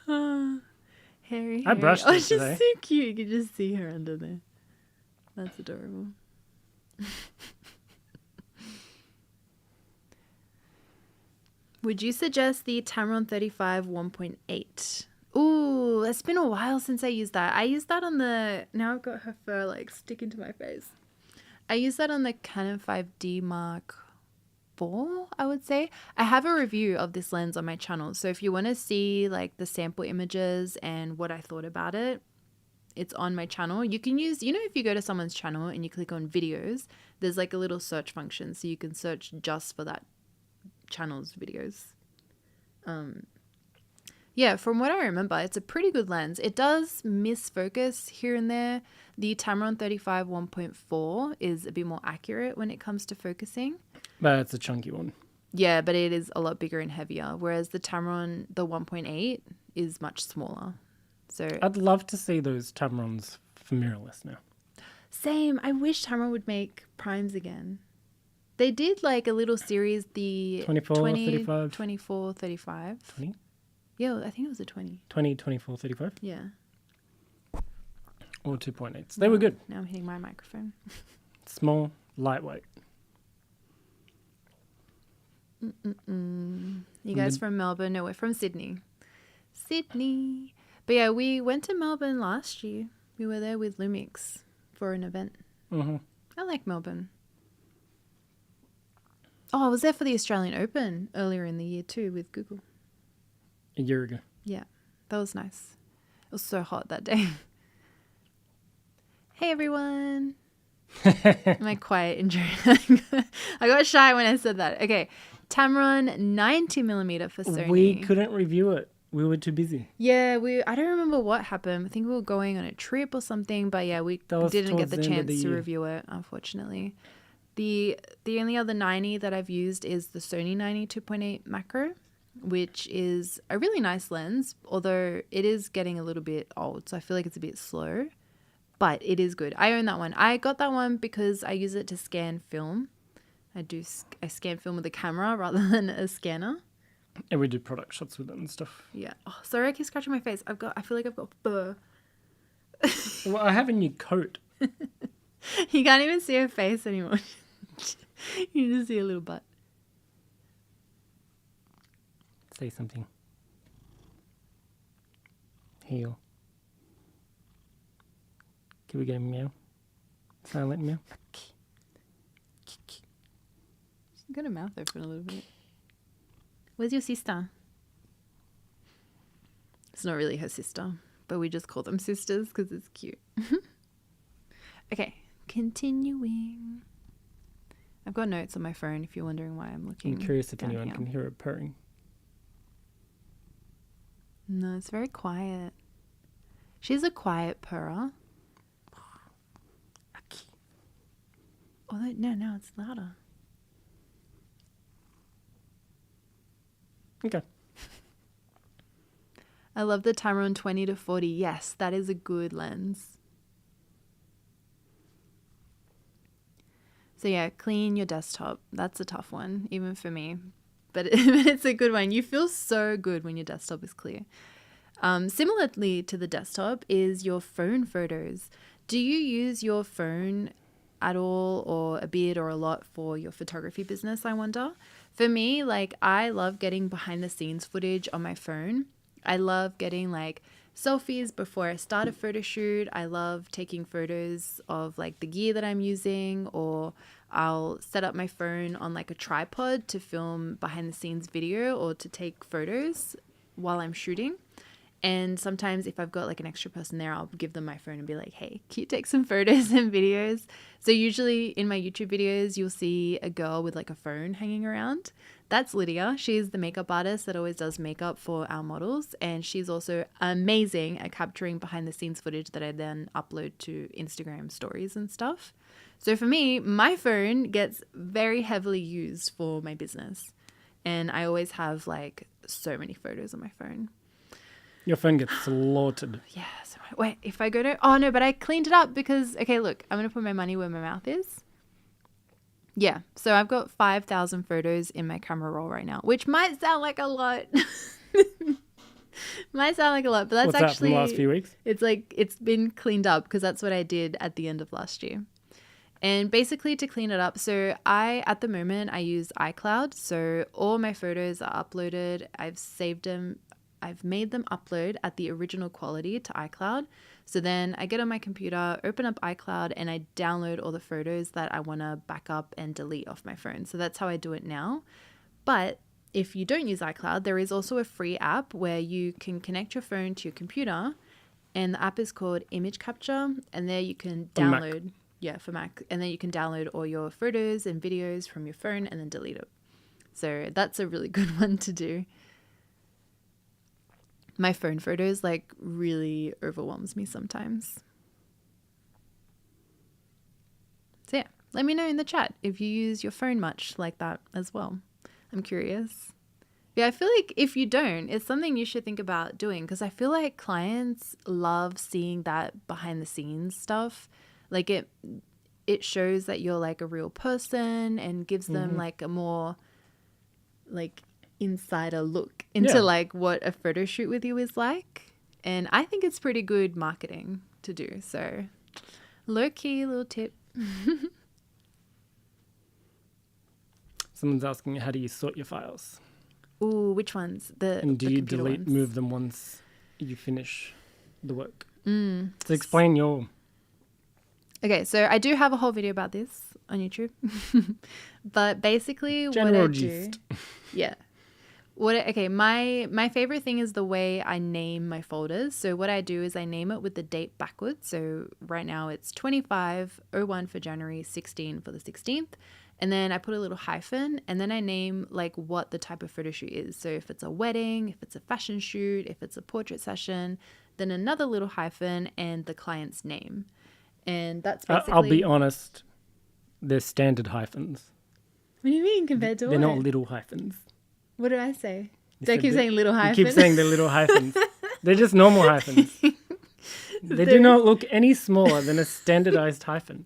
Oh, Harry. I brushed it she's today. so cute. You can just see her under there. That's adorable. Would you suggest the Tamron 35 1.8? Ooh, it's been a while since I used that. I used that on the... Now I've got her fur like sticking to my face. I used that on the Canon 5D Mark IV, I would say. I have a review of this lens on my channel. So if you want to see like the sample images and what I thought about it, it's on my channel. You can use, if you go to someone's channel and you click on videos, there's like a little search function. So you can search just for that channel's videos. Yeah, from what I remember, it's a pretty good lens. It does miss focus here and there. The Tamron 35 1.4 is a bit more accurate when it comes to focusing. But it's a chunky one. Yeah, but it is a lot bigger and heavier, whereas the Tamron, the 1.8, is much smaller. So I'd love to see those Tamrons for mirrorless now. same. I wish Tamron would make primes again. They did like a little series, the 24, 35. 24, 35. 20? Yeah, I think it was a 20. 20, 24, 35? Yeah. Or 2.8s. They were good. Now I'm hitting my microphone. Small, lightweight. You guys from Melbourne? No, we're from Sydney. Sydney. But yeah, we went to Melbourne last year. We were there with Lumix for an event. Mm-hmm. I like Melbourne. Oh, I was there for the Australian Open earlier in the year too with Google. A year ago. Yeah, that was nice. It was so hot that day. Hey, everyone. My quiet intro. I got shy when I said that. Okay, Tamron 90mm for Sony. We couldn't review it. We were too busy. Yeah, I don't remember what happened. I think we were going on a trip or something, but yeah, we didn't get the chance to review it, unfortunately. The only other 90 that I've used is the Sony 90 2.8 macro, which is a really nice lens, although it is getting a little bit old, so I feel like it's a bit slow, but it is good. I own that one. I got that one because I use it to scan film. I scan film with a camera rather than a scanner. And we did product shots with it and stuff. Yeah. Oh, sorry, I keep scratching my face. I feel like I've got fur. Well, I have a new coat. You can't even see her face anymore. You just see a little butt. Say something. Heel. Can we get a meow? Silent meow. She's got her mouth open a little bit. Where's your sister? It's not really her sister, but we just call them sisters because it's cute. Okay, continuing. I've got notes on my phone if you're wondering why I'm looking. I'm curious if down anyone here. can hear it purring. No, it's very quiet. She's a quiet purrer. Although, no, it's louder. Okay. I love the Tamron 20 to 40. Yes, that is a good lens. So yeah, clean your desktop. That's a tough one, even for me. but it's a good one. You feel so good when your desktop is clear. Similarly to the desktop is your phone photos. Do you use your phone at all, or a bit or a lot, for your photography business, I wonder? For me, like, I love getting behind the scenes footage on my phone. I love getting like selfies before I start a photo shoot. I love taking photos of like the gear that I'm using, or I'll set up my phone on like a tripod to film behind the scenes video or to take photos while I'm shooting. And sometimes if I've got like an extra person there, I'll give them my phone and be like, hey, can you take some photos and videos? So usually in my YouTube videos, you'll see a girl with like a phone hanging around. That's Lydia. She's the makeup artist that always does makeup for our models. And she's also amazing at capturing behind the scenes footage that I then upload to Instagram stories and stuff. So for me, my phone gets very heavily used for my business. And I always have like so many photos on my phone. Your phone gets slaughtered. Yeah. So wait, if I go to... Oh, no, but I cleaned it up because... Okay, look, I'm going to put my money where my mouth is. Yeah. So I've got 5,000 photos in my camera roll right now, which might sound like a lot. Might sound like a lot, but that's What's actually... that, from the last few weeks? It's like, it's been cleaned up because that's what I did at the end of last year. And basically to clean it up, so at the moment, I use iCloud. So all my photos are uploaded. I've saved them. I've made them upload at the original quality to iCloud. So then I get on my computer, open up iCloud, and I download all the photos that I want to back up and delete off my phone. So that's how I do it now. But if you don't use iCloud, there is also a free app where you can connect your phone to your computer, and the app is called Image Capture, and there you can download... Yeah, for Mac. And then you can download all your photos and videos from your phone and then delete it. So that's a really good one to do. My phone photos like really overwhelms me sometimes. So yeah, let me know in the chat if you use your phone much like that as well. I'm curious. Yeah, I feel like if you don't, it's something you should think about doing, because I feel like clients love seeing that behind the scenes stuff. Like it shows that you're like a real person and gives them like a more like insider look into like what a photo shoot with you is like. And I think it's pretty good marketing to do. So low key little tip. Someone's asking, how do you sort your files? Ooh, which ones? And do you delete, ones? move them once you finish the work? So explain your... Okay, so I do have a whole video about this on YouTube. But basically General what I gist. do... Yeah. My favorite thing is the way I name my folders. So what I do is I name it with the date backwards. So right now it's 25/01 for January, 16 for the 16th. And then I put a little hyphen, and then I name like what the type of photo shoot is. So if it's a wedding, if it's a fashion shoot, if it's a portrait session, then another little hyphen and the client's name. And that's basically... I'll be honest, they're standard hyphens. What do you mean compared to They're what? not little hyphens. What did I say? You Did I said keep saying little hyphen? You keep saying they're little hyphens. They're just normal hyphens. They do not look any smaller than a standardized hyphen.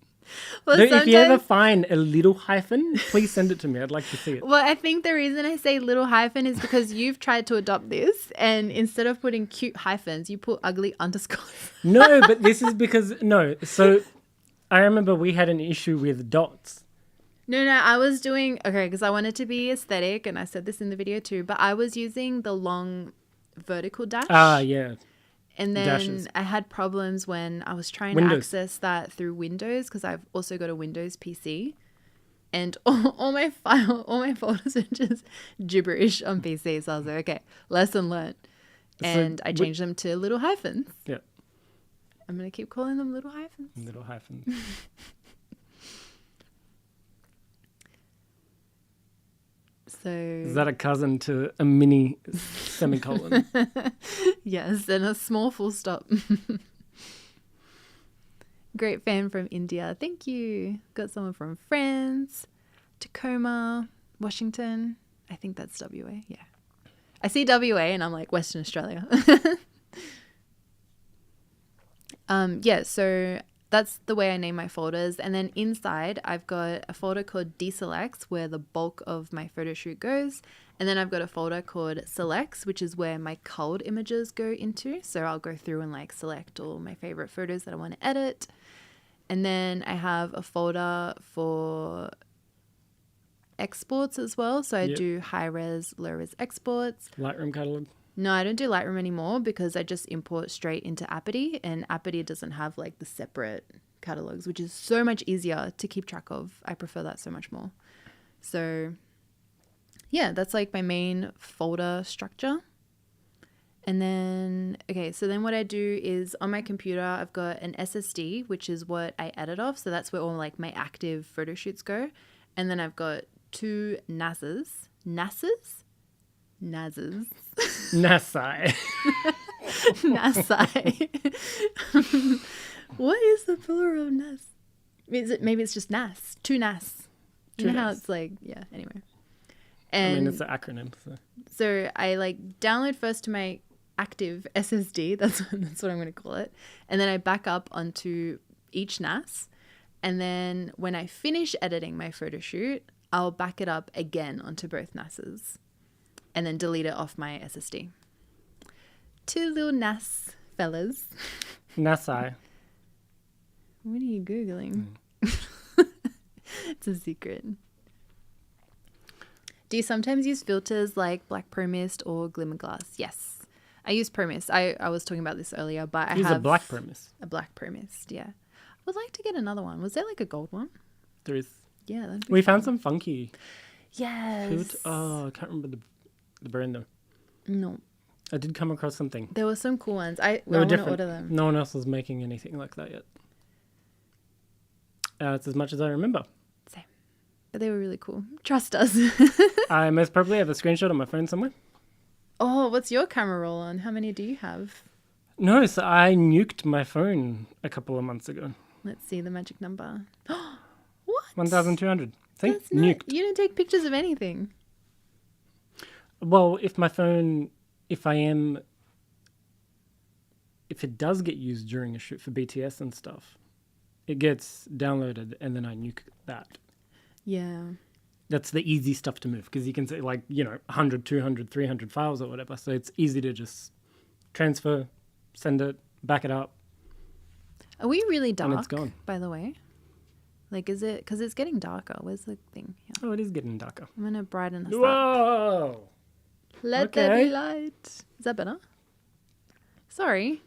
Well, If you ever find a little hyphen, please send it to me. I'd like to see it. Well, I think the reason I say little hyphen is because you've tried to adopt this, and instead of putting cute hyphens, you put ugly underscores. No, but this is because... No, so I remember we had an issue with dots. No, I was doing... Okay, because I wanted to be aesthetic, and I said this in the video too, but I was using the long vertical dash. Ah, yeah. And then Dashes. I had problems when I was trying to access that through Windows, because I've also got a Windows PC. And all my folders are just gibberish on PC. So I was like, okay, lesson learned. And I changed them to little hyphens. Yeah. I'm going to keep calling them little hyphens. Little hyphens. So Is that a cousin to a mini semicolon? yes, and a small full stop. Great fan from India. Thank you. Got someone from France, Tacoma, Washington. I think that's WA. Yeah. I see WA and I'm like Western Australia. Yeah, so that's the way I name my folders. And then inside, I've got a folder called Deselects, where the bulk of my photo shoot goes. And then I've got a folder called Selects, which is where my culled images go into. So I'll go through and like select all my favorite photos that I want to edit. And then I have a folder for exports as well. So I do high res, low res exports. Lightroom catalog. No, I don't do Lightroom anymore because I just import straight into Apity, and Apity doesn't have like the separate catalogs, which is so much easier to keep track of. I prefer that so much more. So yeah, that's like my main folder structure. And then, okay, so then what I do is on my computer, I've got an SSD, which is what I edit off. So that's where all like my active photo shoots go. And then I've got 2 NASs. NASs? NASs. NASI. NASI. What is the plural of NAS? Maybe it's just NAS. 2 NAS. You know how it's like, yeah, anyway. And I mean, it's an acronym. So I like download first to my active SSD. That's what I'm going to call it. And then I back up onto each NAS. And then when I finish editing my photo shoot, I'll back it up again onto both NASs. And then delete it off my SSD. 2 little NAS fellas. NASI. What are you Googling? It's a secret. Do you sometimes use filters like Black Pro Mist or Glimmer Glass? Yes. I use Pro Mist. I was talking about this earlier, but I have a Black Pro Mist. A Black Pro Mist, yeah. I would like to get another one. Was there like a gold one? There is. Yeah, that'd be We fun. found some funky. Yes. Oh, I can't remember the brand though. No. I did come across something. There were some cool ones. I They were want to different. order them. No one else was making anything like that yet. It's as much as I remember. Same. But they were really cool. Trust us. I most probably have a screenshot on my phone somewhere. Oh, what's your camera roll on? How many do you have? No, so I nuked my phone a couple of months ago. Let's see the magic number. What? 1,200. See? That's not, Nuked. you didn't take pictures of anything. Well, if it does get used during a shoot for BTS and stuff, it gets downloaded and then I nuke that. Yeah. That's the easy stuff to move because you can say 100, 200, 300 files or whatever. So it's easy to just transfer, send it, back it up. Are we really dark, And it's gone. by the way? Like, is it... Because it's getting darker. Where's the thing? Here. Oh, it is getting darker. I'm going to brighten this up. Whoa! Let there be Okay. light. Is that better? Sorry.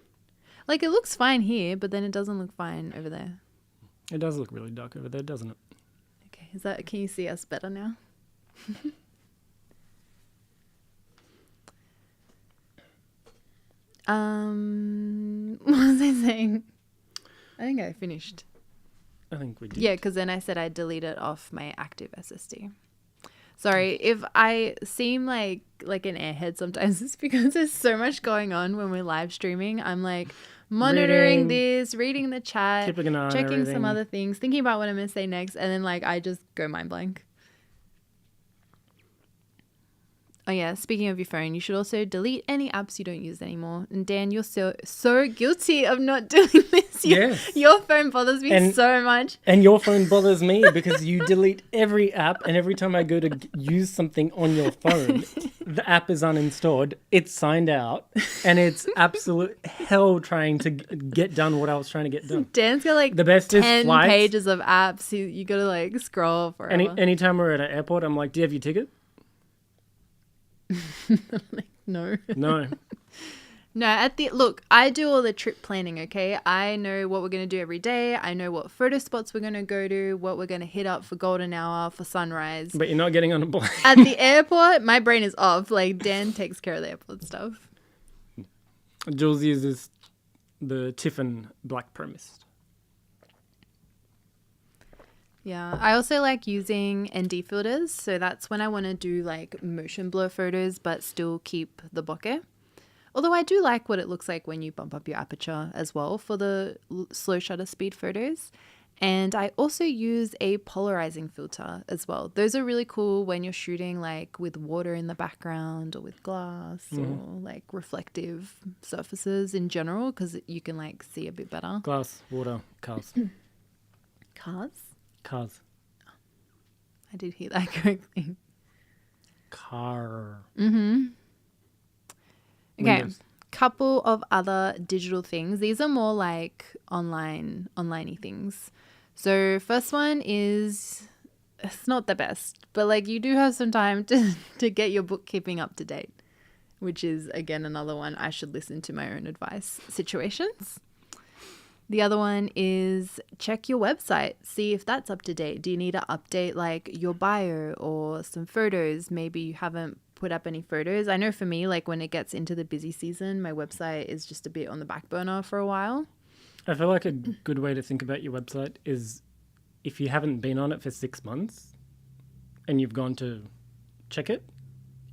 Like, it looks fine here, but then it doesn't look fine over there. It does look really dark over there, doesn't it? Okay. Is that... Can you see us better now? What was I saying? I think I finished. I think we did. Yeah, because then I said I'd delete it off my active SSD. Sorry, if I seem like an airhead sometimes, it's because there's so much going on when we're live streaming. I'm like monitoring this, reading the chat, Keeping an eye on checking everything. some other things, thinking about what I'm going to say next, and then like I just go mind blank. Oh yeah, speaking of your phone, you should also delete any apps you don't use anymore. And Dan, you're so guilty of not doing this. Yes. Your phone bothers me so much. And your phone bothers me because you delete every app, and every time I go to use something on your phone, the app is uninstalled, it's signed out, and it's absolute hell trying to get done what I was trying to get done. Dan's got like The best is 10 flights. pages of apps. You got to like scroll forever. Anytime we're at an airport, I'm like, do you have your ticket? Like, no. No. No, look, I do all the trip planning, okay? I know what we're going to do every day. I know what photo spots we're going to go to, what we're going to hit up for golden hour, for sunrise. But you're not getting on a plane. At the airport, my brain is off. Like, Dan takes care of the airport stuff. Jules uses the Tiffin Black Pro Mist. Yeah, I also like using ND filters. So that's when I want to do like motion blur photos, but still keep the bokeh. Although I do like what it looks like when you bump up your aperture as well for the slow shutter speed photos. And I also use a polarizing filter as well. Those are really cool when you're shooting like with water in the background or with glass or like reflective surfaces in general, because you can like see a bit better. Glass, water, cars. Cars? Cars. I did hear that correctly. Car. Okay. Windows. Couple of other digital things. These are more like online-y things. So first one is, it's not the best, but like you do have some time to get your bookkeeping up to date, which is again another one I should listen to my own advice situations. The other one is check your website, see if that's up to date. Do you need to update like your bio or some photos? Maybe you haven't put up any photos. I know for me, like when it gets into the busy season, my website is just a bit on the back burner for a while. I feel like a good way to think about your website is if you haven't been on it for 6 months and you've gone to check it,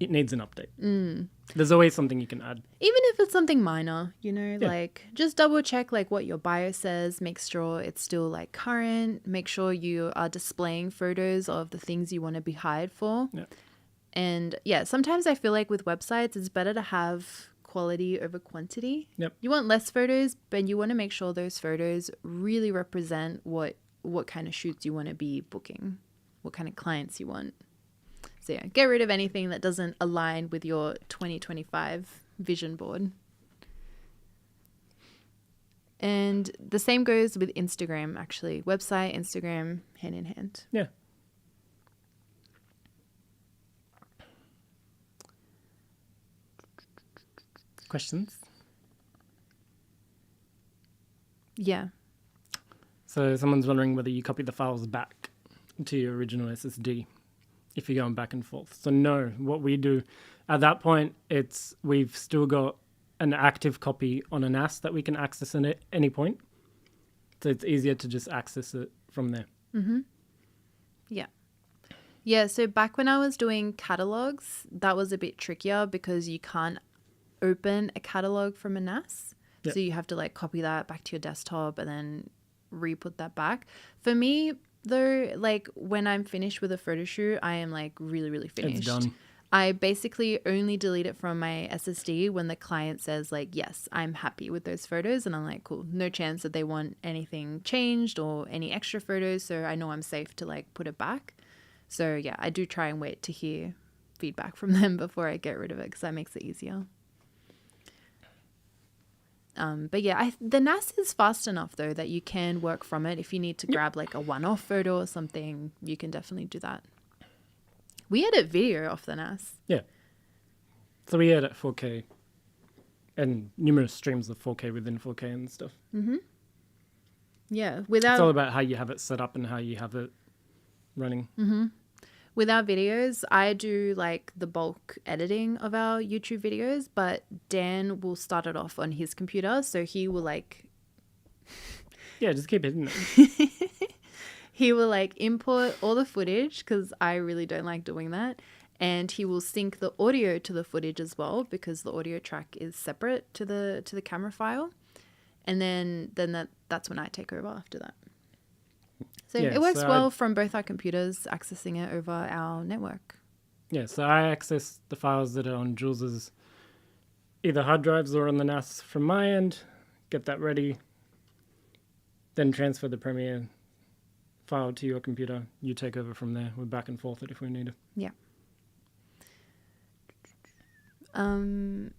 it needs an update. There's always something you can add. Even if it's something minor, you know, like just double check like what your bio says, make sure it's still like current, make sure you are displaying photos of the things you want to be hired for. Yeah. And yeah, sometimes I feel like with websites, it's better to have quality over quantity. Yep. You want less photos, but you want to make sure those photos really represent what kind of shoots you want to be booking, what kind of clients you want. So yeah, get rid of anything that doesn't align with your 2025 vision board. And the same goes with Instagram, actually. Website, Instagram, hand in hand. Yeah. Questions? Yeah. So someone's wondering whether you copy the files back to your original SSD if you're going back and forth. So no, what we do at that point, we've still got an active copy on a NAS that we can access at any point. So it's easier to just access it from there. Yeah. Yeah, so back when I was doing catalogs, that was a bit trickier because you can't open a catalog from a NAS. Yep. So you have to like copy that back to your desktop and then re-put that back. For me, though, like when I'm finished with a photo shoot, I am like really, really finished. It's done. I basically only delete it from my SSD when the client says like, yes, I'm happy with those photos. And I'm like, cool, no chance that they want anything changed or any extra photos. So I know I'm safe to like put it back. So yeah, I do try and wait to hear feedback from them before I get rid of it because that makes it easier. But yeah, the NAS is fast enough though that you can work from it. If you need to grab like a one-off photo or something, you can definitely do that. We edit video off the NAS. Yeah. So we edit 4K and numerous streams of 4K within 4K and stuff. Yeah, It's all about how you have it set up and how you have it running. with our videos, I do like the bulk editing of our YouTube videos, but Dan will start it off on his computer. So he will like, Yeah, just keep hitting it. he will like import all the footage because I really don't like doing that. And he will sync the audio to the footage as well because the audio track is separate to the camera file. And then that's when I take over after that. So Yeah, it works so well from both our computers, accessing it over our network. Yeah, so I access the files that are on Jules's either hard drives or on the NAS from my end, get that ready, then transfer the Premiere file to your computer. You take over from there. We're back and forth it if we need to. Yeah. And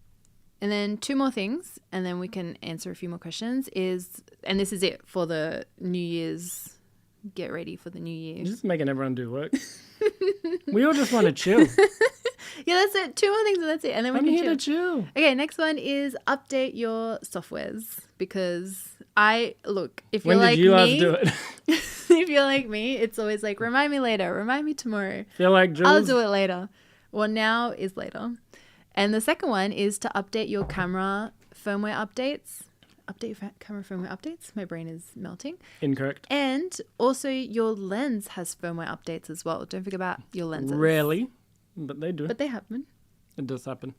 then two more things, and then we can answer a few more questions. And this is it for the New Year's. Get ready for the New Year. You're just making everyone do work. We all just want to chill. Yeah, that's it. Two more things, and that's it. And then we I'm can here chill. to chill. Okay, next one is update your softwares because if When you're like did you last me, do it? if you're like me, it's always like remind me later, remind me tomorrow. Feel like Jules? I'll do it later. Well, now is later. And the second one is to update your camera firmware updates. Update your camera firmware updates. My brain is melting. Incorrect. And also your lens has firmware updates as well. Don't forget about your lenses. Rarely, but they do. But they happen. It does happen.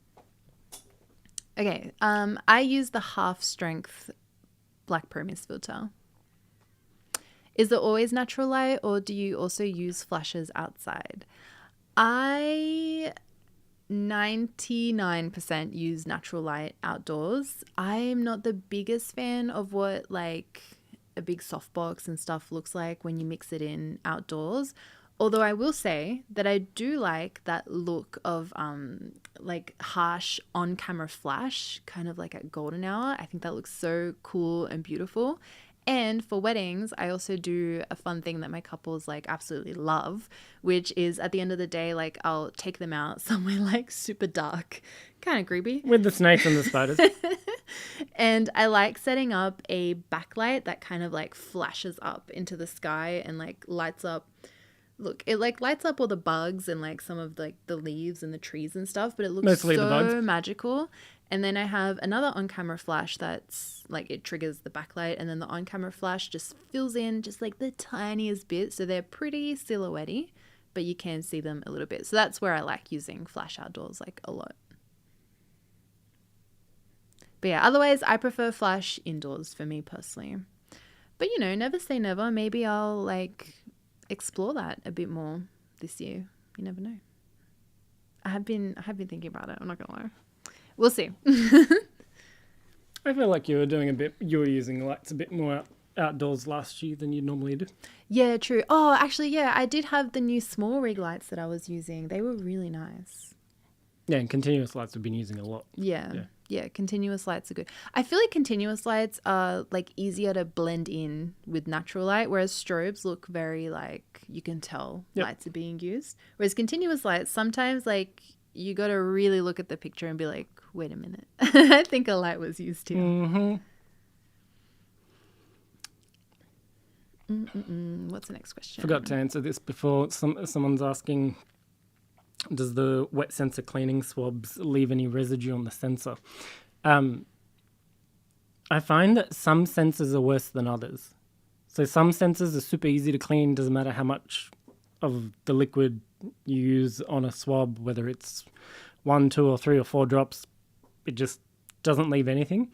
Okay. I use the half strength black pro mist filter. Is it always natural light, or do you also use flashes outside? I 99% use natural light outdoors. I'm not the biggest fan of what like a big softbox and stuff looks like when you mix it in outdoors. Although I will say that I do like that look of like harsh on-camera flash, kind of like at golden hour. I think that looks so cool and beautiful. And for weddings, I also do a fun thing that my couples like absolutely love, which is at the end of the day, like I'll take them out somewhere like super dark, kind of creepy. With the snakes and the spiders. And I like setting up a backlight that kind of like flashes up into the sky and like lights up. Look, it like lights up all the bugs and like some of like the leaves and the trees and stuff, but it looks Mostly the so bugs. magical. And then I have another on-camera flash that's like it triggers the backlight, and then the on-camera flash just fills in just like the tiniest bit, so they're pretty silhouette-y, but you can see them a little bit. So that's where I like using flash outdoors like a lot. But yeah, otherwise I prefer flash indoors for me personally. But you know, never say never. Maybe I'll like explore that a bit more this year. You never know. I have been thinking about it. I'm not gonna lie. We'll see. I feel like you were using lights a bit more outdoors last year than you normally do. Yeah, true. Oh, actually, yeah, I did have the new small rig lights that I was using. They were really nice. Yeah, and continuous lights we've been using a lot. Yeah, continuous lights are good. I feel like continuous lights are like easier to blend in with natural light, whereas strobes look very like you can tell lights are being used. Whereas continuous lights, sometimes like you got to really look at the picture and be like, wait a minute, I think a light was used here. Mm-hmm. What's the next question? Forgot to answer this before. Someone's asking, does the wet sensor cleaning swabs leave any residue on the sensor? I find that some sensors are worse than others. So some sensors are super easy to clean, doesn't matter how much of the liquid you use on a swab, whether it's 1, 2, or 3 or 4 drops, it just doesn't leave anything.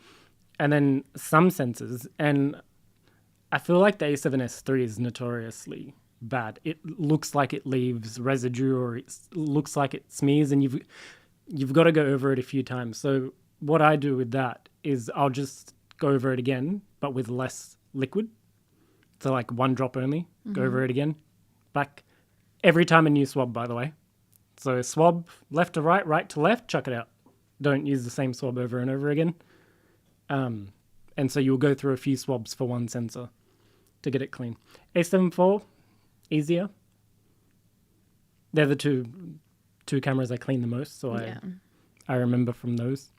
And then some sensors, and I feel like the A7S III is notoriously bad. It looks like it leaves residue, or it looks like it smears, and you've got to go over it a few times. So what I do with that is I'll just go over it again, but with less liquid. So like 1 drop only, go over it again, back. Every time a new swab, by the way. So swab left to right, right to left, chuck it out. Don't use the same swab over and over again. And so you'll go through a few swabs for one sensor to get it clean. A7 IV, easier. They're the two cameras I clean the most, so I remember from those.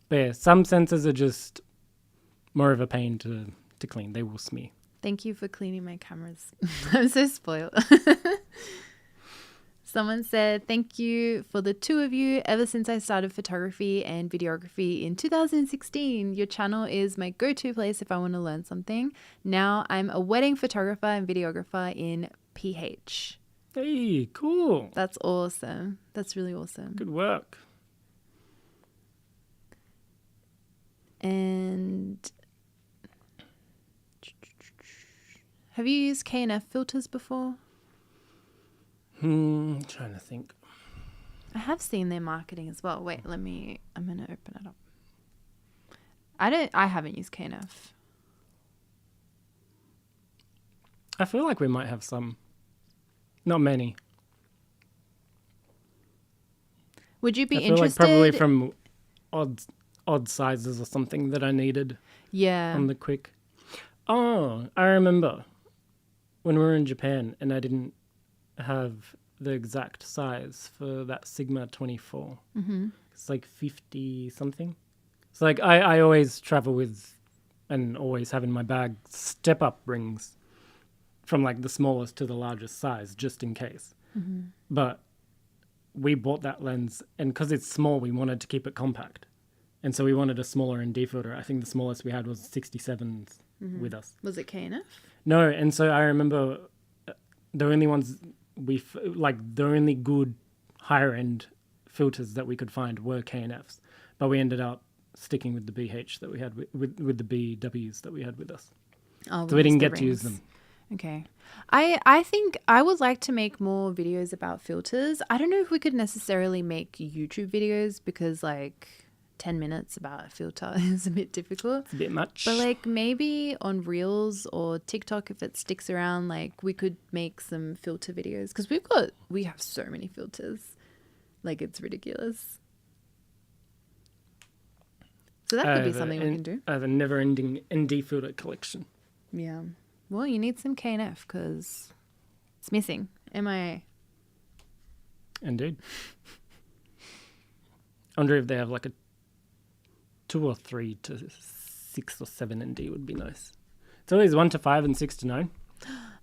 But yeah, some sensors are just more of a pain to clean. They will smear. Thank you for cleaning my cameras. I'm so spoiled. Someone said, thank you for the 2 of you. Ever since I started photography and videography in 2016, your channel is my go-to place if I want to learn something. Now I'm a wedding photographer and videographer in PH. Hey, cool. That's awesome. That's really awesome. Good work. And have you used K&F filters before? Trying to think. I have seen their marketing as well. Wait, I'm going to open it up. I haven't used K&F. I feel like we might have some. Not many. Would you be I feel interested? like probably from odd sizes or something that I needed. Yeah. On the quick. Oh, I remember when we were in Japan and I didn't have the exact size for that Sigma 24. Mm-hmm. It's like 50 something. It's like I always travel with and always have in my bag step up rings from like the smallest to the largest size just in case. Mm-hmm. But we bought that lens and because it's small we wanted to keep it compact. And so we wanted a smaller ND filter. I think the smallest we had was 67s with us. Was it K&F? No, and so I remember the only ones the only good higher end filters that we could find were K&Fs, but we ended up sticking with the BH that we had with the BWs that we had with us. Oh, so we didn't get to use them. Okay. I think I would like to make more videos about filters. I don't know if we could necessarily make YouTube videos because like 10 minutes about a filter is a bit difficult. It's a bit much. But like maybe on Reels or TikTok, if it sticks around, like we could make some filter videos because we have so many filters. Like it's ridiculous. So that could be something we can do. I have a never-ending ND filter collection. Yeah. Well, you need some KNF because it's missing. MIA. Indeed. I wonder if they have like a 2 or 3 to 6 or 7 ND would be nice. It's always 1 to 5 and 6 to 9.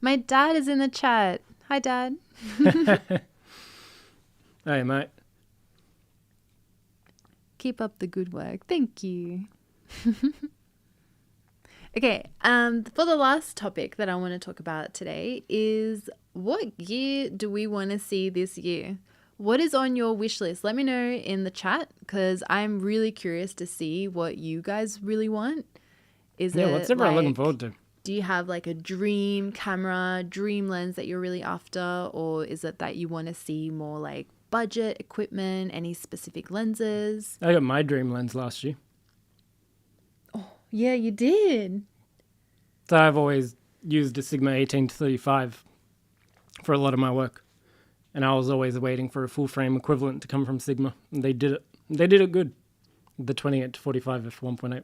My dad is in the chat. Hi, Dad. Hey, mate. Keep up the good work. Thank you. Okay, for the last topic that I want to talk about today is what gear do we want to see this year? What is on your wish list? Let me know in the chat because I'm really curious to see what you guys really want. What's everyone looking forward to? Do you have like a dream camera, dream lens that you're really after? Or is it that you want to see more like budget equipment, any specific lenses? I got my dream lens last year. Yeah, you did. So I've always used a Sigma 18-35 for a lot of my work. And I was always waiting for a full frame equivalent to come from Sigma. And they did it. They did it good. The 28-45 f1.8.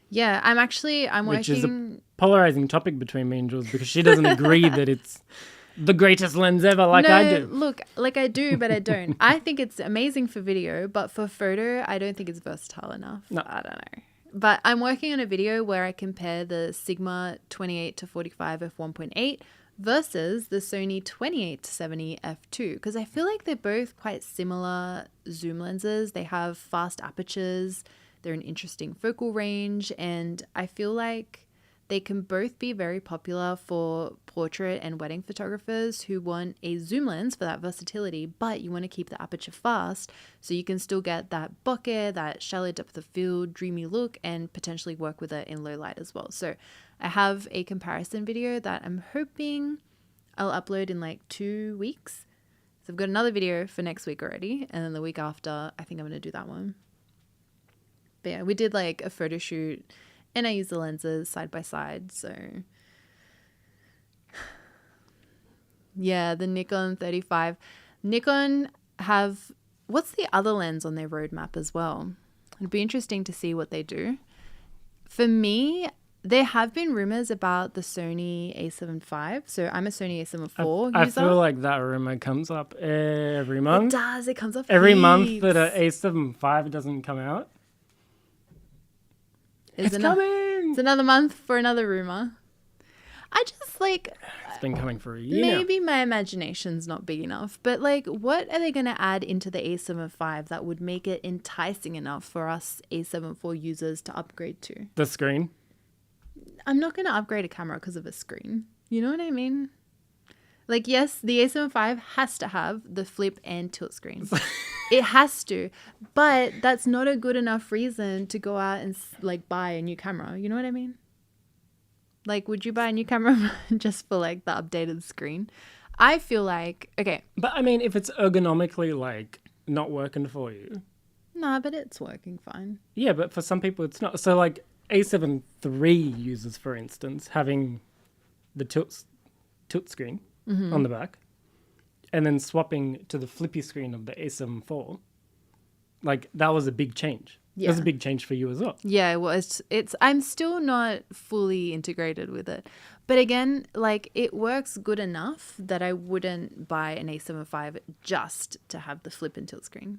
Yeah, I'm working... Which is a polarizing topic between me and Jules because she doesn't agree that it's the greatest lens ever like I do. Look, like I do, but I don't. I think it's amazing for video, but for photo, I don't think it's versatile enough. No. I don't know. But I'm working on a video where I compare the Sigma 28-45 f1.8 versus the Sony 28-70 f2 because I feel like they're both quite similar zoom lenses. They have fast apertures, they're an interesting focal range, and I feel like they can both be very popular for portrait and wedding photographers who want a zoom lens for that versatility, but you want to keep the aperture fast so you can still get that bokeh, that shallow depth of field, dreamy look, and potentially work with it in low light as well. So I have a comparison video that I'm hoping I'll upload in like 2 weeks. So I've got another video for next week already, and then the week after, I think I'm going to do that one. But yeah, we did like a photo shoot and I use the lenses side by side. So yeah, the Nikon 35. Nikon have, what's the other lens on their roadmap as well? It'd be interesting to see what they do. For me, there have been rumors about the Sony A7 IV. So I'm a Sony A7 IV I user. feel like that rumor comes up every month. It does. It comes up Every month heaps. that an A7 IV doesn't come out. It's coming! It's another month for another rumor. I just like... It's been coming for a year now. Maybe my imagination's not big enough, but like what are they going to add into the A7 IV that would make it enticing enough for us A7 IV users to upgrade to? The screen? I'm not going to upgrade a camera because of a screen. You know what I mean? Like, yes, the A7 IV has to have the flip and tilt screen. It has to. But that's not a good enough reason to go out and like buy a new camera. You know what I mean? Like, would you buy a new camera just for like the updated screen? I feel like, okay. But I mean, if it's ergonomically like not working for you. Nah, but it's working fine. Yeah, but for some people it's not. So like A7 III users, for instance, having the tilt screen on the back and then swapping to the flippy screen of the A7 IV, like that was a big change. Yeah. It was a big change for you as well. Yeah, it was. I'm still not fully integrated with it. But again, like it works good enough that I wouldn't buy an A7 IV just to have the flip and tilt screen.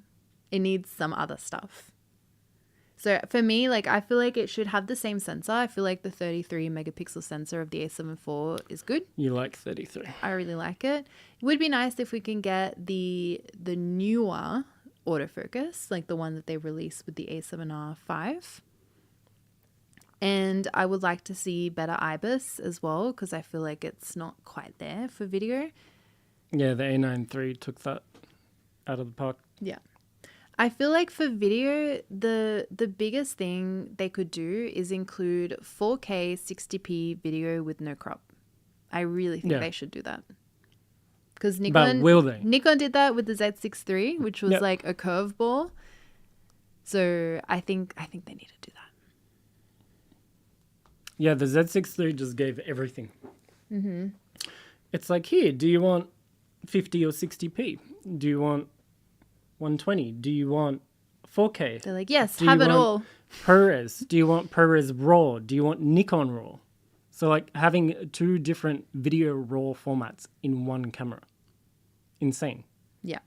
It needs some other stuff. So for me, like I feel like it should have the same sensor. I feel like the 33 megapixel sensor of the A7 IV is good. You like 33. I really like it. It would be nice if we can get the newer autofocus, like the one that they released with the A7R V. And I would like to see better IBIS as well because I feel like it's not quite there for video. Yeah, the A9 III took that out of the park. Yeah. I feel like for video, the biggest thing they could do is include 4K 60p video with no crop. I really think Yeah. they should do that. Because But will they? Nikon did that with the Z6 III, which was Yep. like a curveball. So I think they need to do that. Yeah, the Z6 III just gave everything. Mm-hmm. It's like, here, do you want 50 or 60p? Do you want 120? Do you want 4K? They're like, yes, Do you have it want all. ProRes? Do you want ProRes RAW? Do you want Nikon RAW? So like having 2 different video RAW formats in one camera. Insane. Yeah.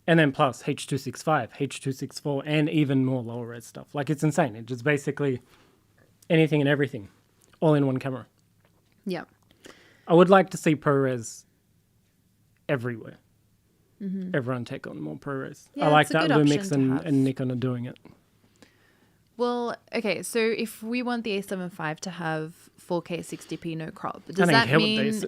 And then plus H.265, H.264, and even more lower res stuff. Like, it's insane. It's just basically anything and everything all in one camera. Yeah. I would like to see ProRes everywhere. Everyone take on more ProRes. Yeah, I like it's a that good option Lumix to have. and Nikon are doing it. Well, okay, so if we want the A7 IV to have 4K 60p no crop, I does don't that care what mean they say.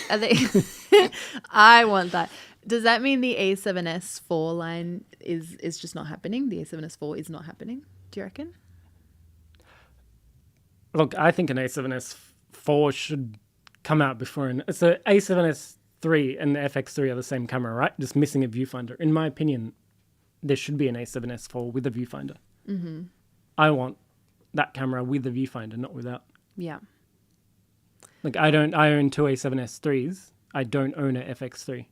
are they I want that. Does that mean the A7S IV line is just not happening? The A7S IV is not happening? Do you reckon? Look, I think an A7S4 should come out before so A7S3 and the FX3 are the same camera, right? Just missing a viewfinder. In my opinion, there should be an A7S4 with a viewfinder. Mm-hmm. I want that camera with a viewfinder, not without. Yeah. Like, I own 2 A7S3s. I don't own a FX3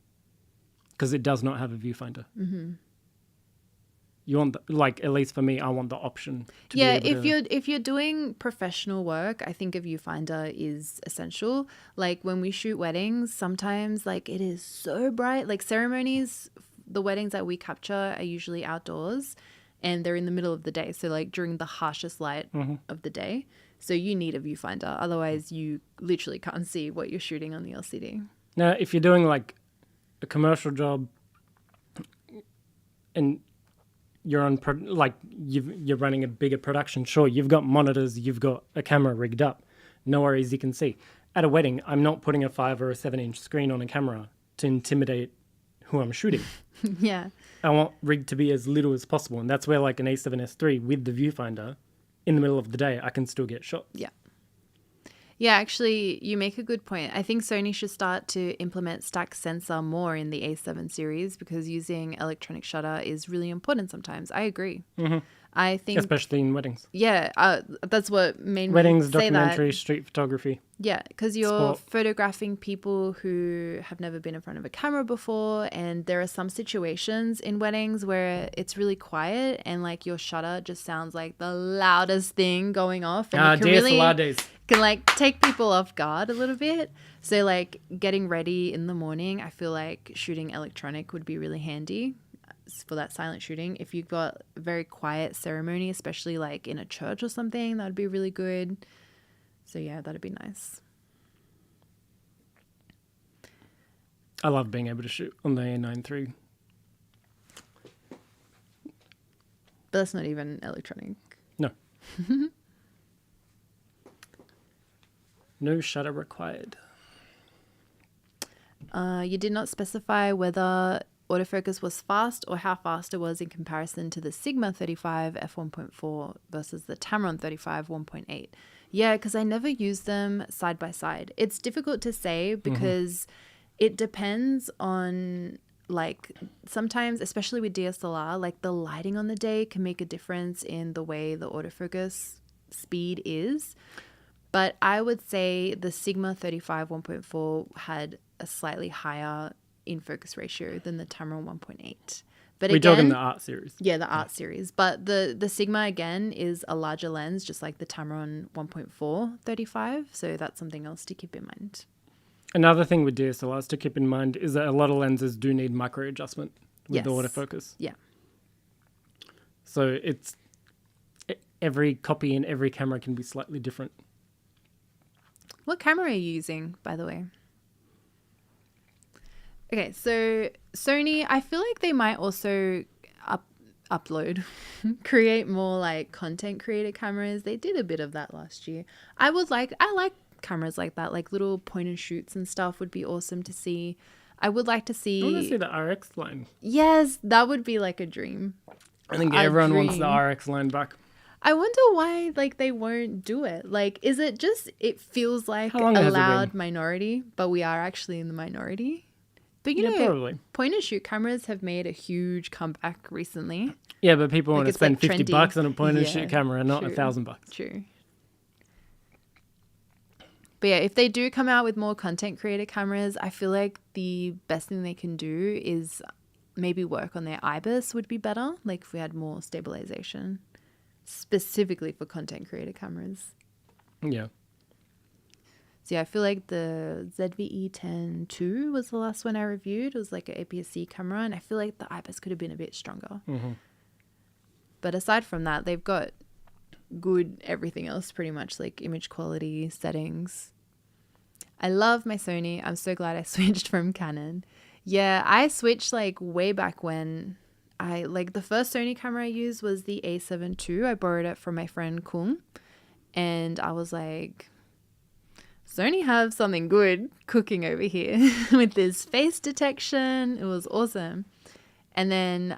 because it does not have a viewfinder. Mm-hmm. You want, at least for me, I want the option to be able to... if you're doing professional work, I think a viewfinder is essential. Like when we shoot weddings, sometimes like it is so bright. Like ceremonies, the weddings that we capture are usually outdoors and they're in the middle of the day. So like during the harshest light of the day. So you need a viewfinder. Otherwise you literally can't see what you're shooting on the LCD. Now, if you're doing like a commercial job and you're on you're running a bigger production, sure, you've got monitors, you've got a camera rigged up, no worries, you can see. At a wedding, I'm not putting a 5 or a 7-inch screen on a camera to intimidate who I'm shooting. Yeah. I want rig to be as little as possible, and that's where like an A7S III with the viewfinder in the middle of the day, I can still get shots. Yeah. Yeah, actually, you make a good point. I think Sony should start to implement stack sensor more in the A7 series because using electronic shutter is really important sometimes. I agree. Mm-hmm. I think... Especially in weddings. Yeah, that's what made Weddings, me say documentary, that. street photography. Yeah, because you're Sport. photographing people who have never been in front of a camera before, and there are some situations in weddings where it's really quiet and like your shutter just sounds like the loudest thing going off, and it can DSLR days. can like take people off guard a little bit. So like getting ready in the morning, I feel like shooting electronic would be really handy for that silent shooting. If you've got a very quiet ceremony, especially like in a church or something, that would be really good. So yeah, that'd be nice. I love being able to shoot on the A9 III. But that's not even electronic. No. No shutter required. You did not specify whether autofocus was fast or how fast it was in comparison to the Sigma 35 f1.4 versus the Tamron 35 1.8. Yeah, because I never used them side by side. It's difficult to say because it depends on, like, sometimes, especially with DSLR, like the lighting on the day can make a difference in the way the autofocus speed is. But I would say the Sigma 35 1.4 had a slightly higher in-focus ratio than the Tamron 1.8. But We're again, talking the art series. yeah, the art series. But the Sigma, again, is a larger lens, just like the Tamron 1.4 35. So that's something else to keep in mind. Another thing with DSLRs to keep in mind is that a lot of lenses do need micro adjustment with the autofocus. Yeah. So every copy in every camera can be slightly different. What camera are you using, by the way? Okay, so Sony, I feel like they might also upload, create more like content creator cameras. They did a bit of that last year. I like cameras like that, like little point and shoots and stuff would be awesome to see. I would like to see... I want to see the RX line. Yes, that would be like a dream. I think everyone wants the RX line back. I wonder why like they won't do it. Like, is it just it feels like How long a has it been? loud minority, but we are actually in the minority? But you Yeah, know, probably. point and shoot cameras have made a huge comeback recently. Yeah, but people want to it's, spend like, trendy. $50 on a point and Yeah, shoot camera, not true. $1,000. True. But yeah, if they do come out with more content creator cameras, I feel like the best thing they can do is maybe work on their IBIS would be better. Like if we had more stabilization specifically for content creator cameras. Yeah. So yeah, I feel like the ZVE-10-2 was the last one I reviewed. It was like an APS-C camera, and I feel like the IBIS could have been a bit stronger. Mm-hmm. But aside from that, they've got good everything else pretty much, like image quality, settings. I love my Sony. I'm so glad I switched from Canon. Yeah, I switched like way back when. The first Sony camera I used was the A7 II. I borrowed it from my friend Kung, and I was like, Sony have something good cooking over here with this face detection. It was awesome. And then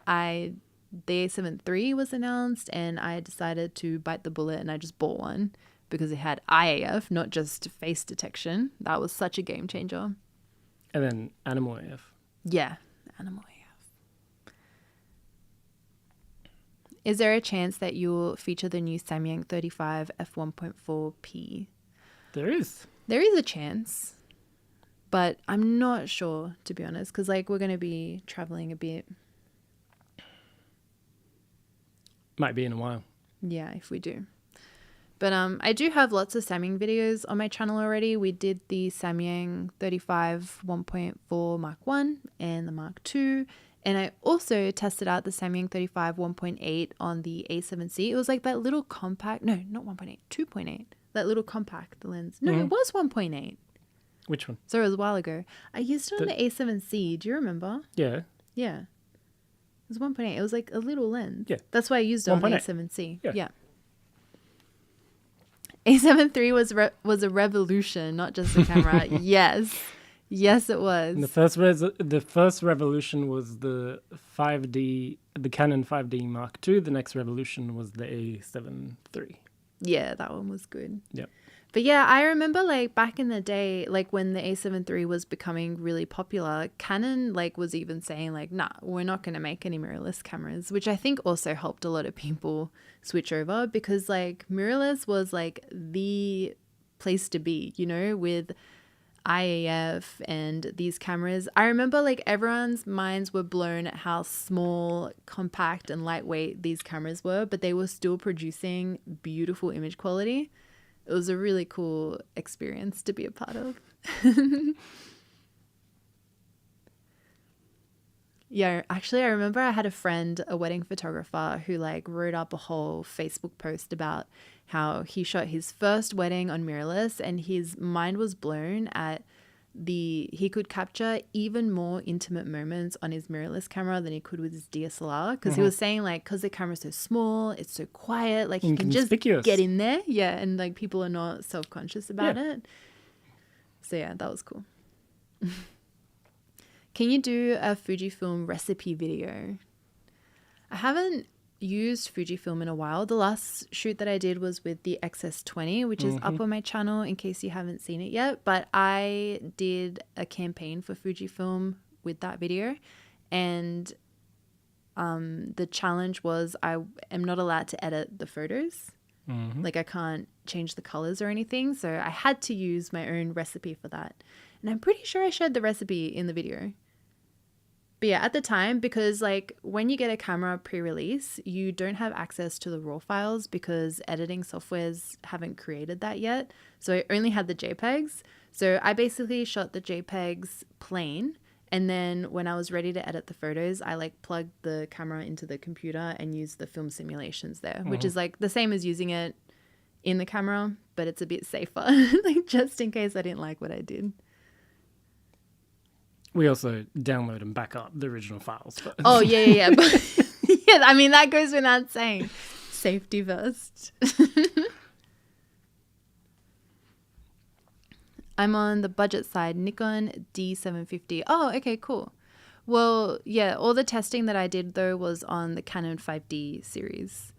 the A7 III was announced, and I decided to bite the bullet, and I just bought one because it had IAF, not just face detection. That was such a game changer. And then animal AF. Yeah, animal AF. Is there a chance that you'll feature the new Samyang 35 f1.4p? There is. There is a chance, but I'm not sure, to be honest, because like we're going to be traveling a bit. Might be in a while. Yeah, if we do. But I do have lots of Samyang videos on my channel already. We did the Samyang 35 1.4 Mark 1 and the Mark 2. And I also tested out the Samyang 35 1.8 on the A7C. It was like that little compact. No, not 1.8, 2.8. That little compact lens. No, It was 1.8. Which one? So it was a while ago. I used it on the A7C. Do you remember? Yeah. Yeah. It was 1.8. It was like a little lens. Yeah. That's why I used it on the 1.8. A7C. Yeah. A7 III was a revolution, not just a camera. Yes. Yes, it was. And the first revolution was the Canon 5D Mark II. The next revolution was the A7 III. Yeah, that one was good. Yep. But yeah, I remember like back in the day, like when the A7 III was becoming really popular, Canon like was even saying like, nah, we're not going to make any mirrorless cameras, which I think also helped a lot of people switch over because like mirrorless was like the place to be, you know, with IAF and these cameras. I remember like everyone's minds were blown at how small, compact and lightweight these cameras were, but they were still producing beautiful image quality. It was a really cool experience to be a part of. Yeah, actually I remember I had a friend, a wedding photographer, who like wrote up a whole Facebook post about how he shot his first wedding on mirrorless and his mind was blown at he could capture even more intimate moments on his mirrorless camera than he could with his DSLR because he was saying like because the camera's so small, it's so quiet, like he can just get in there, yeah, and like people are not self-conscious about it. So yeah, that was cool. Can you do a Fujifilm recipe video? I haven't used Fujifilm in a while. The last shoot that I did was with the XS20, which is up on my channel in case you haven't seen it yet. But I did a campaign for Fujifilm with that video. And the challenge was I am not allowed to edit the photos. Like I can't change the colors or anything. So I had to use my own recipe for that. And I'm pretty sure I shared the recipe in the video. But yeah, at the time, because like when you get a camera pre-release, you don't have access to the RAW files because editing softwares haven't created that yet. So I only had the JPEGs. So I basically shot the JPEGs plain. And then when I was ready to edit the photos, I like plugged the camera into the computer and used the film simulations there, which is like the same as using it in the camera, but it's a bit safer, like just in case I didn't like what I did. We also download and back up the original files. But Oh, yeah. But, yeah, I mean, that goes without saying. Safety first. I'm on the budget side, Nikon D750. Oh, okay, cool. Well, yeah, all the testing that I did, though, was on the Canon 5D series.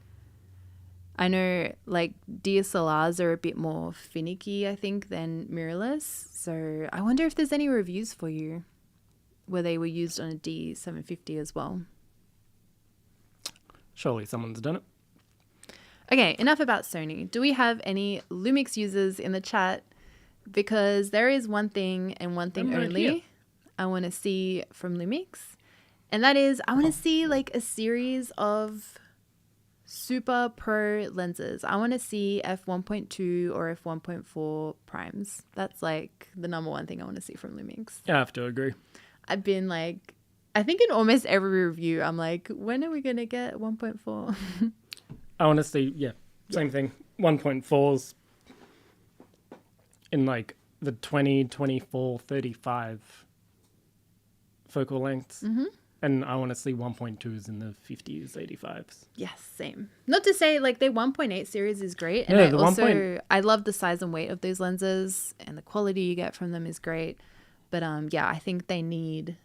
I know like DSLRs are a bit more finicky, I think, than mirrorless. So I wonder if there's any reviews for you where they were used on a D750 as well. Surely someone's done it. Okay, enough about Sony. Do we have any Lumix users in the chat? Because there is one thing and one thing I'm right only here. I want to see from Lumix. And that is I want to see like a series of super pro lenses. I want to see f1.2 or f1.4 primes. That's like the number one thing I want to see from Lumix. I have to agree. I've been like, I think in almost every review, I'm like, when are we going to get 1.4? I want to see, same thing. 1.4s in like the 20, 24, 35 focal lengths. Mm-hmm. And I want to see 1.2s in the 50s, 85s. Yes, same. Not to say like their 1.8 series is great. And Yeah, I the also, I love the size and weight of those lenses and the quality you get from them is great. But yeah, I think they need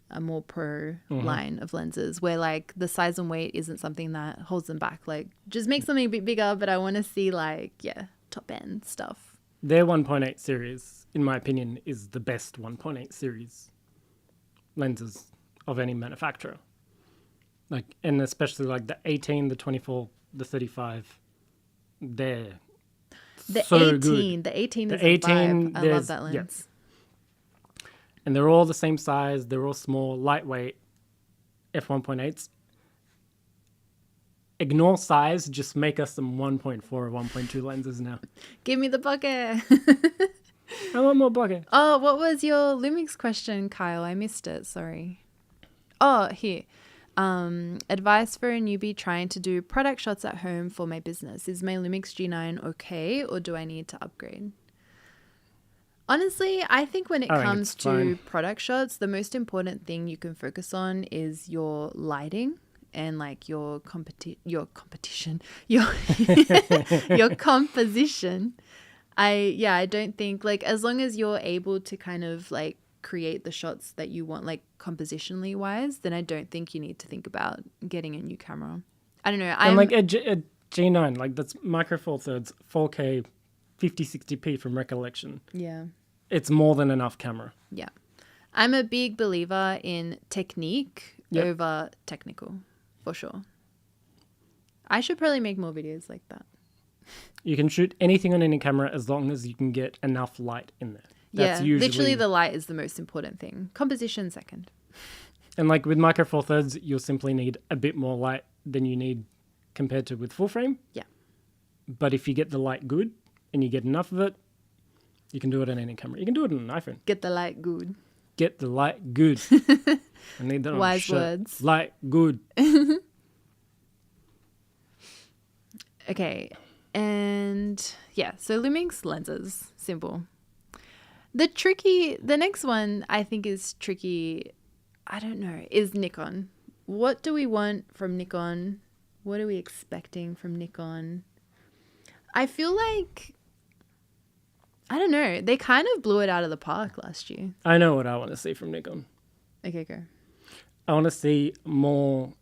a more pro line of lenses where like the size and weight isn't something that holds them back. Like just make something a bit bigger, but I want to see like, top end stuff. Their 1.8 series, in my opinion, is the best 1.8 series lenses of any manufacturer. Like, and especially like the 18, the 24, the 35, they're The so 18, good. the 18 is The 18, a vibe. I love there's- that lens. And they're all the same size. They're all small, lightweight f1.8s. Ignore size. Just make us some 1.4 or 1.2 lenses now. Give me the bucket. I want more bucket. Oh, what was your Lumix question, Kyle? I missed it. Sorry. Oh, here. Advice for a newbie trying to do product shots at home for my business. Is my Lumix G9 okay, or do I need to upgrade? Honestly, I think when it I think comes it's to fine. product shots, the most important thing you can focus on is your lighting and like your competition, your your composition. I don't think like as long as you're able to kind of like create the shots that you want like compositionally wise, then I don't think you need to think about getting a new camera. I don't know. And like a G9, like that's Micro Four Thirds, 4K, 5060p from recollection. Yeah. It's more than enough camera. Yeah. I'm a big believer in technique over technical, for sure. I should probably make more videos like that. You can shoot anything on any camera as long as you can get enough light in there. That's usually... literally the light is the most important thing. Composition second. And like with Micro Four Thirds, you'll simply need a bit more light than you need compared to with full frame. Yeah. But if you get the light good and you get enough of it, you can do it on any camera. You can do it on an iPhone. Get the light good. Get the light good. I need that on a Wise shirt. words. Light good. Okay. And yeah, so Lumix lenses, simple. The next one I think is tricky, I don't know, is Nikon. What do we want from Nikon? What are we expecting from Nikon? I feel like, I don't know, they kind of blew it out of the park last year. I know what I want to see from Nikon. Okay, go. I want to see more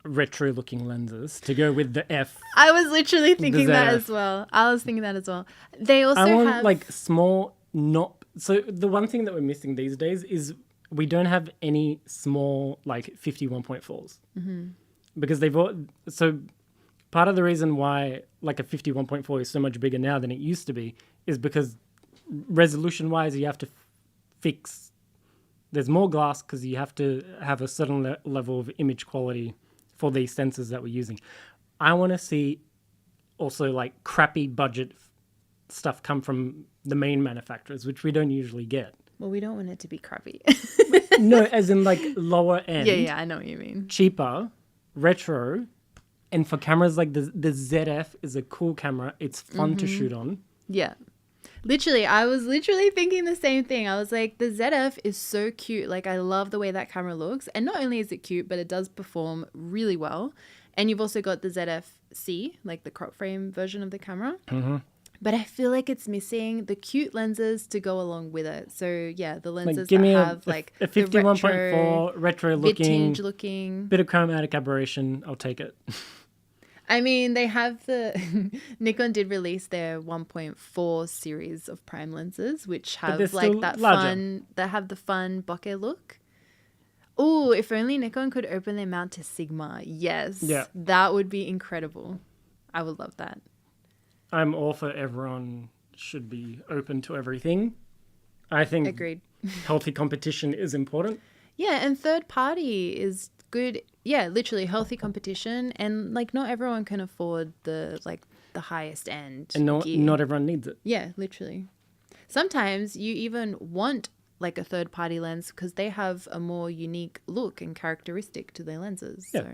retro-looking lenses to go with the F. I was literally thinking that ZF. as well. I was thinking that as well. They also I want have like small, not... So the one thing that we're missing these days is we don't have any small like 51.4s. Mm-hmm. Because they've all... So part of the reason why like a 51.4 is so much bigger now than it used to be is because resolution-wise you have to fix... There's more glass because you have to have a certain level of image quality for these sensors that we're using. I want to see also like crappy budget stuff come from the main manufacturers, which we don't usually get. Well, we don't want it to be crappy. No, as in like lower end. Yeah, I know what you mean. Cheaper, retro, and for cameras like the ZF is a cool camera. It's fun to shoot on. Yeah. Literally, I was literally thinking the same thing. I was like, the ZF is so cute. Like, I love the way that camera looks. And not only is it cute, but it does perform really well. And you've also got the ZF-C, like the crop frame version of the camera. Mm-hmm. But I feel like it's missing the cute lenses to go along with it. So, yeah, the lenses Like, give that me have, a like, 51.4 retro looking, vintage looking. bit of chromatic aberration. I'll take it. I mean, they have the Nikon did release their 1.4 series of prime lenses, which But they're have like still that larger. fun. That have the fun bokeh look. Oh, if only Nikon could open their mount to Sigma. Yes, Yeah. that would be incredible. I would love that. I'm all for everyone should be open to everything. I think Agreed. healthy competition is important. Yeah, and third party is good. Yeah, literally healthy competition, and like not everyone can afford the highest end And gear. not everyone needs it. Yeah, literally. Sometimes you even want like a third party lens because they have a more unique look and characteristic to their lenses. Yeah. So,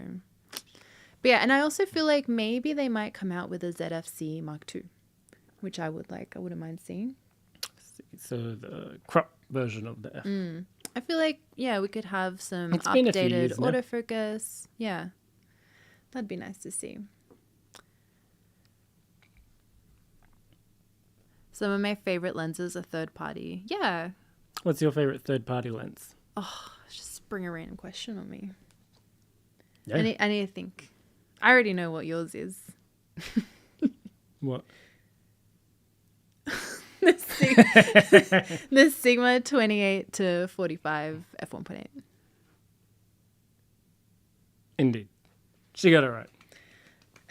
but yeah, and I also feel like maybe they might come out with a ZFC Mark II, which I would like. I wouldn't mind seeing. So the crop version of the F. I feel like, yeah, we could have some It's been a few updated years now. autofocus. Yeah, that'd be nice to see. Some of my favorite lenses are third party. Yeah. What's your favorite third-party lens? Just spring a random question on me. Yeah. I need to think. I already know what yours is. What? The Sigma 28 to 45 f1.8. Indeed. She got it right.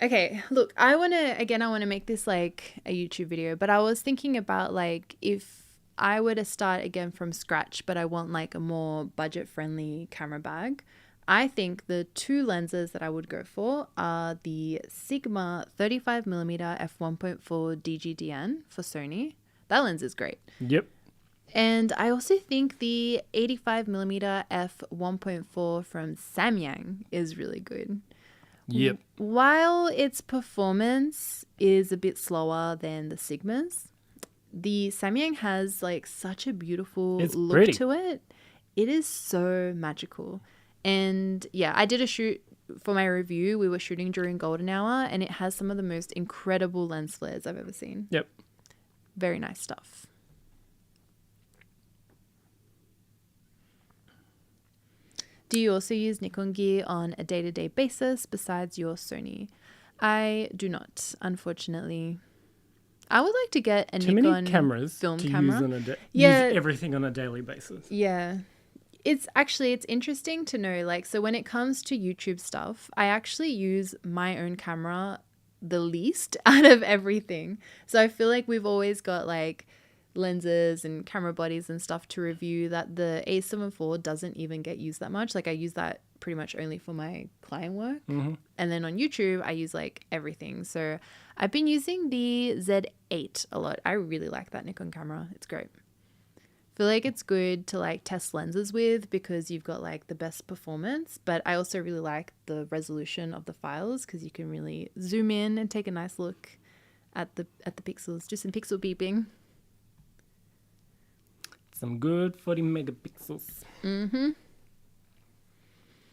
Okay, look, I want to make this like a YouTube video, but I was thinking about like if I were to start again from scratch, but I want like a more budget-friendly camera bag. I think the two lenses that I would go for are the Sigma 35mm f1.4 DGDN for Sony. That lens is great. Yep. And I also think the 85mm f1.4 from Samyang is really good. Yep. While its performance is a bit slower than the Sigmas, the Samyang has like such a beautiful It's look pretty. to it. It is so magical. And yeah, I did a shoot for my review. We were shooting during golden hour and it has some of the most incredible lens flares I've ever seen. Yep. Very nice stuff. Do you also use Nikon gear on a day-to-day basis besides your Sony? I do not, unfortunately. I would like to get a Too Nikon many cameras film to camera. use everything on a daily basis. Yeah. It's interesting to know, like, so when it comes to YouTube stuff, I actually use my own camera the least out of everything. So I feel like we've always got like lenses and camera bodies and stuff to review that the A7 IV doesn't even get used that much. Like I use that pretty much only for my client work. Mm-hmm. And then on YouTube, I use like everything. So I've been using the Z8 a lot. I really like that Nikon camera. It's great. Feel like it's good to like test lenses with because you've got like the best performance, but I also really like the resolution of the files because you can really zoom in and take a nice look at the pixels. Do some pixel beeping. Some good 40 megapixels. Mm-hmm.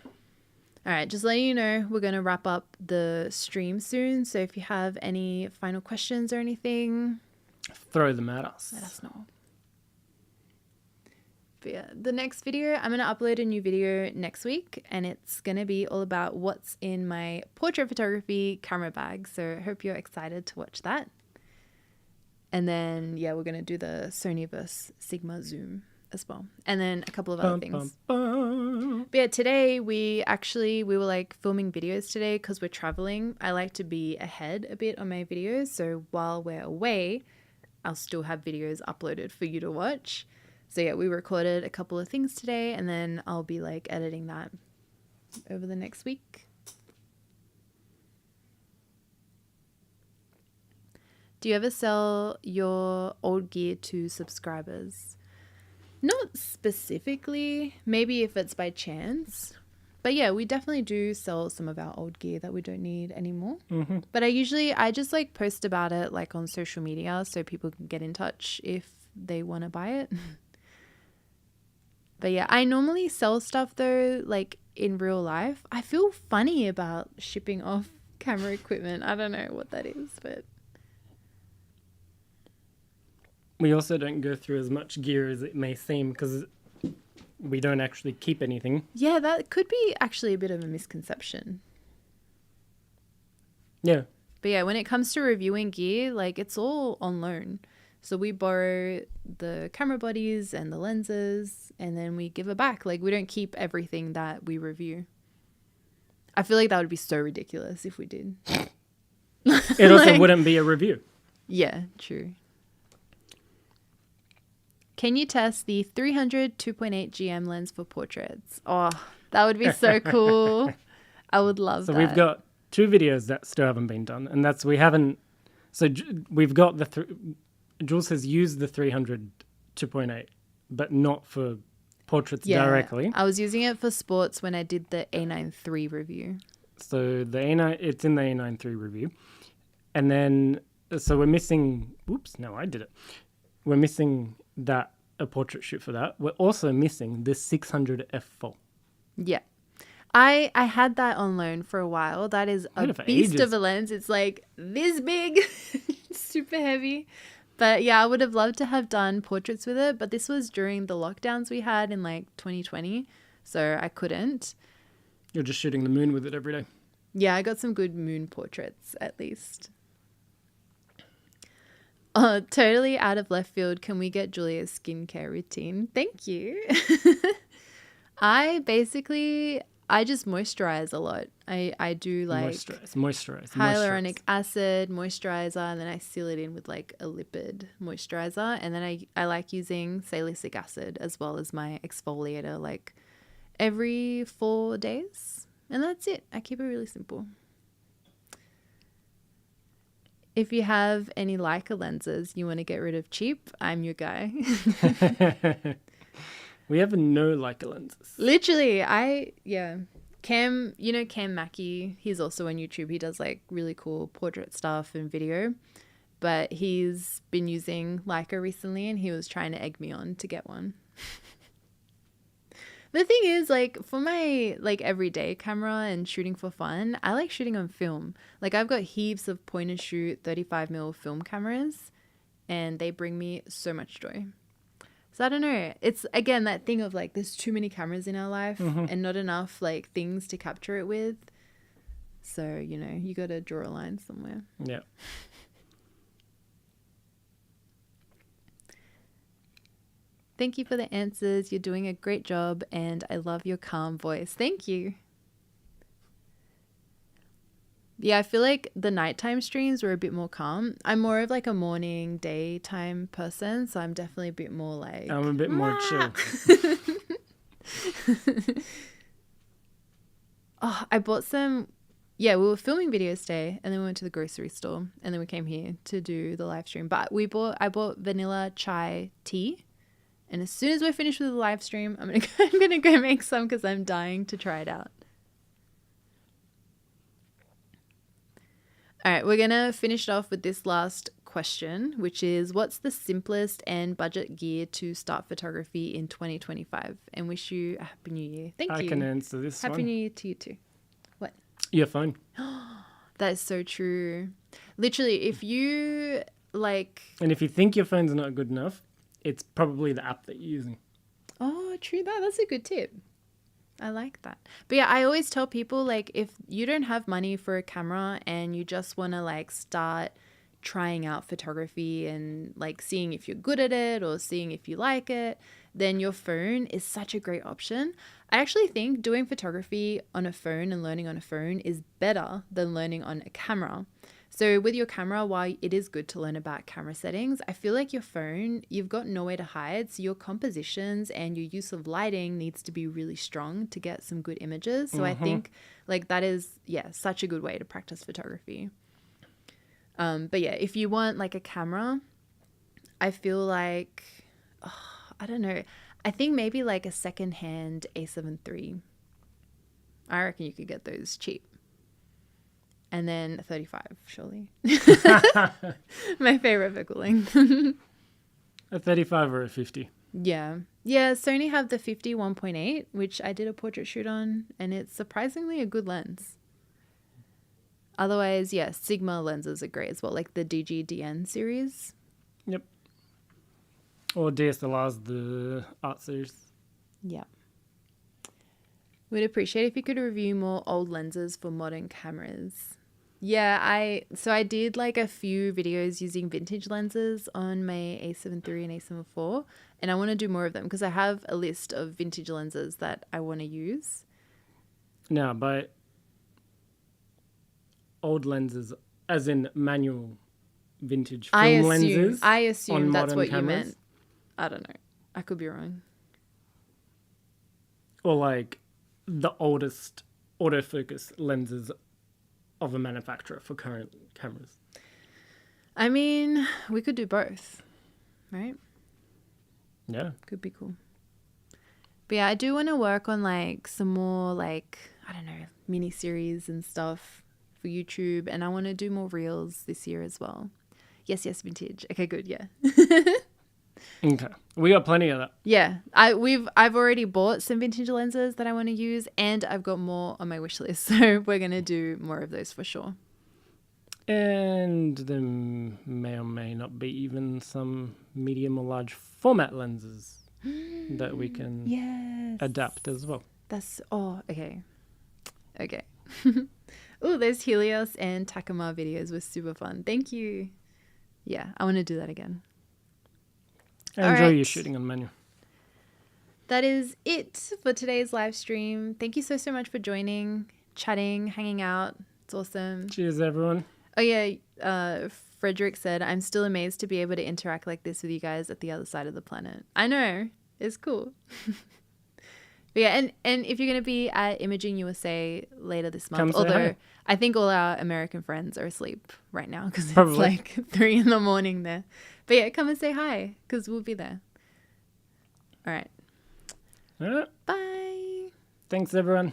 All right, just letting you know, we're going to wrap up the stream soon. So if you have any final questions or anything, Throw them at us. let us know. But yeah, the next video, I'm going to upload a new video next week and it's going to be all about what's in my portrait photography camera bag. So I hope you're excited to watch that. And then, yeah, we're going to do the Sony vs Sigma zoom as well. And then a couple of other things. But yeah, today we were like filming videos today because we're traveling. I like to be ahead a bit on my videos. So while we're away, I'll still have videos uploaded for you to watch. So yeah, we recorded a couple of things today and then I'll be like editing that over the next week. Do you ever sell your old gear to subscribers? Not specifically, maybe if it's by chance. But yeah, we definitely do sell some of our old gear that we don't need anymore. Mm-hmm. But I just like post about it like on social media so people can get in touch if they want to buy it. But yeah, I normally sell stuff though, like in real life. I feel funny about shipping off camera equipment. I don't know what that is, but We also don't go through as much gear as it may seem because we don't actually keep anything. yeah, that could be actually a bit of a misconception. Yeah. But yeah, when it comes to reviewing gear, like it's all on loan. So we borrow the camera bodies and the lenses and then we give it back. Like we don't keep everything that we review. I feel like that would be so ridiculous if we did. It also wouldn't be a review. Yeah, true. Can you test the 300 2.8 GM lens for portraits? Oh, that would be so cool. I would love that. So we've got 2 videos that still haven't been done, and that's we haven't. So we've got Jules has used the 300 2.8, but not for portraits directly. I was using it for sports when I did the A9 III review. So the A9, it's in the A9 III review, and then so we're missing. Oops, no, I did it. We're missing a portrait shoot for that. We're also missing the 600 f4. Yeah. I had that on loan for a while. That is a beast of a lens. It's like this big, super heavy. But yeah, I would have loved to have done portraits with it. But this was during the lockdowns we had in like 2020. So I couldn't. You're just shooting the moon with it every day. Yeah, I got some good moon portraits at least. Totally out of left field. Can we get Julia's skincare routine? Thank you. I just moisturize a lot. I do like moisturize hyaluronic acid, moisturizer, and then I seal it in with like a lipid moisturizer. And then I like using salicylic acid as well as my exfoliator like every 4 days. And that's it. I keep it really simple. If you have any Leica lenses you want to get rid of cheap, I'm your guy. We have no Leica lenses. Literally, Cam, Cam Mackey, he's also on YouTube. He does like really cool portrait stuff and video. But he's been using Leica recently and he was trying to egg me on to get one. The thing is, like, for my, like, everyday camera and shooting for fun, I like shooting on film. Like, I've got heaps of point and shoot 35mm film cameras, and they bring me so much joy. So, I don't know. It's, again, that thing of, like, there's too many cameras in our life and not enough, like, things to capture it with. So, you got to draw a line somewhere. Yeah. Thank you for the answers. You're doing a great job and I love your calm voice. Thank you. Yeah, I feel like the nighttime streams were a bit more calm. I'm more of like a morning, daytime person, so I'm definitely a bit more like... I'm a bit more chill. I bought some... Yeah, we were filming videos today and then we went to the grocery store and then we came here to do the live stream. But I bought vanilla chai tea. And as soon as we're finished with the live stream, I'm gonna go make some because I'm dying to try it out. All right, we're gonna finish it off with this last question, which is, what's the simplest and budget gear to start photography in 2025? And wish you a happy new year. Thank you. I can answer this one. Happy new year to you too. What? Your phone. That is so true. Literally, if you like... And if you think your phone's not good enough, it's probably the app that you're using. Oh, true that. That's a good tip. I like that. But yeah, I always tell people, like, if you don't have money for a camera and you just want to, like, start trying out photography and, like, seeing if you're good at it or seeing if you like it, then your phone is such a great option. I actually think doing photography on a phone and learning on a phone is better than learning on a camera. So with your camera, while it is good to learn about camera settings, I feel like your phone, you've got nowhere to hide. So your compositions and your use of lighting needs to be really strong to get some good images. So I think like that is, such a good way to practice photography. But yeah, if you want like a camera, I feel like, I don't know. I think maybe like a secondhand A7 III. I reckon you could get those cheap. And then a 35, surely. My favorite focal length. A 35 or a 50. Yeah. Yeah, Sony have the 50 1.8, which I did a portrait shoot on, and it's surprisingly a good lens. Otherwise, yeah, Sigma lenses are great as well, like the DG-DN series. Yep. Or DSLRs, the art series. Yeah. We'd appreciate if you could review more old lenses for modern cameras. Yeah, I did like a few videos using vintage lenses on my A7 III and A7 IV, and I want to do more of them because I have a list of vintage lenses that I want to use. Now, by old lenses, as in manual vintage film lenses I on assume that's modern what you cameras, meant. I don't know. I could be wrong. or like the oldest autofocus lenses of a manufacturer for current cameras. I mean, we could do both, right? Yeah. Could be cool. But yeah, I do want to work on like some more like, I don't know, mini series and stuff for YouTube, and I want to do more reels this year as well. Yes, vintage. Okay, good. Yeah. Okay. We got plenty of that. Yeah. I've already bought some vintage lenses that I want to use, and I've got more on my wish list. So we're going to do more of those for sure. And there may or may not be even some medium or large format lenses that we can adapt as well. Okay. Okay. Oh, those Helios and Takama videos were super fun. Thank you. Yeah, I want to do that again. Enjoy your shooting on manual. That is it for today's live stream. Thank you so much for joining, chatting, hanging out. It's awesome. Cheers, everyone. Oh, yeah. Frederick said, I'm still amazed to be able to interact like this with you guys at the other side of the planet. I know. It's cool. But yeah, and if you're going to be at Imaging USA later this month, although I think all our American friends are asleep right now because it's like 3 a.m. there. But yeah, come and say hi because we'll be there. All right. All right. Bye. Thanks, everyone.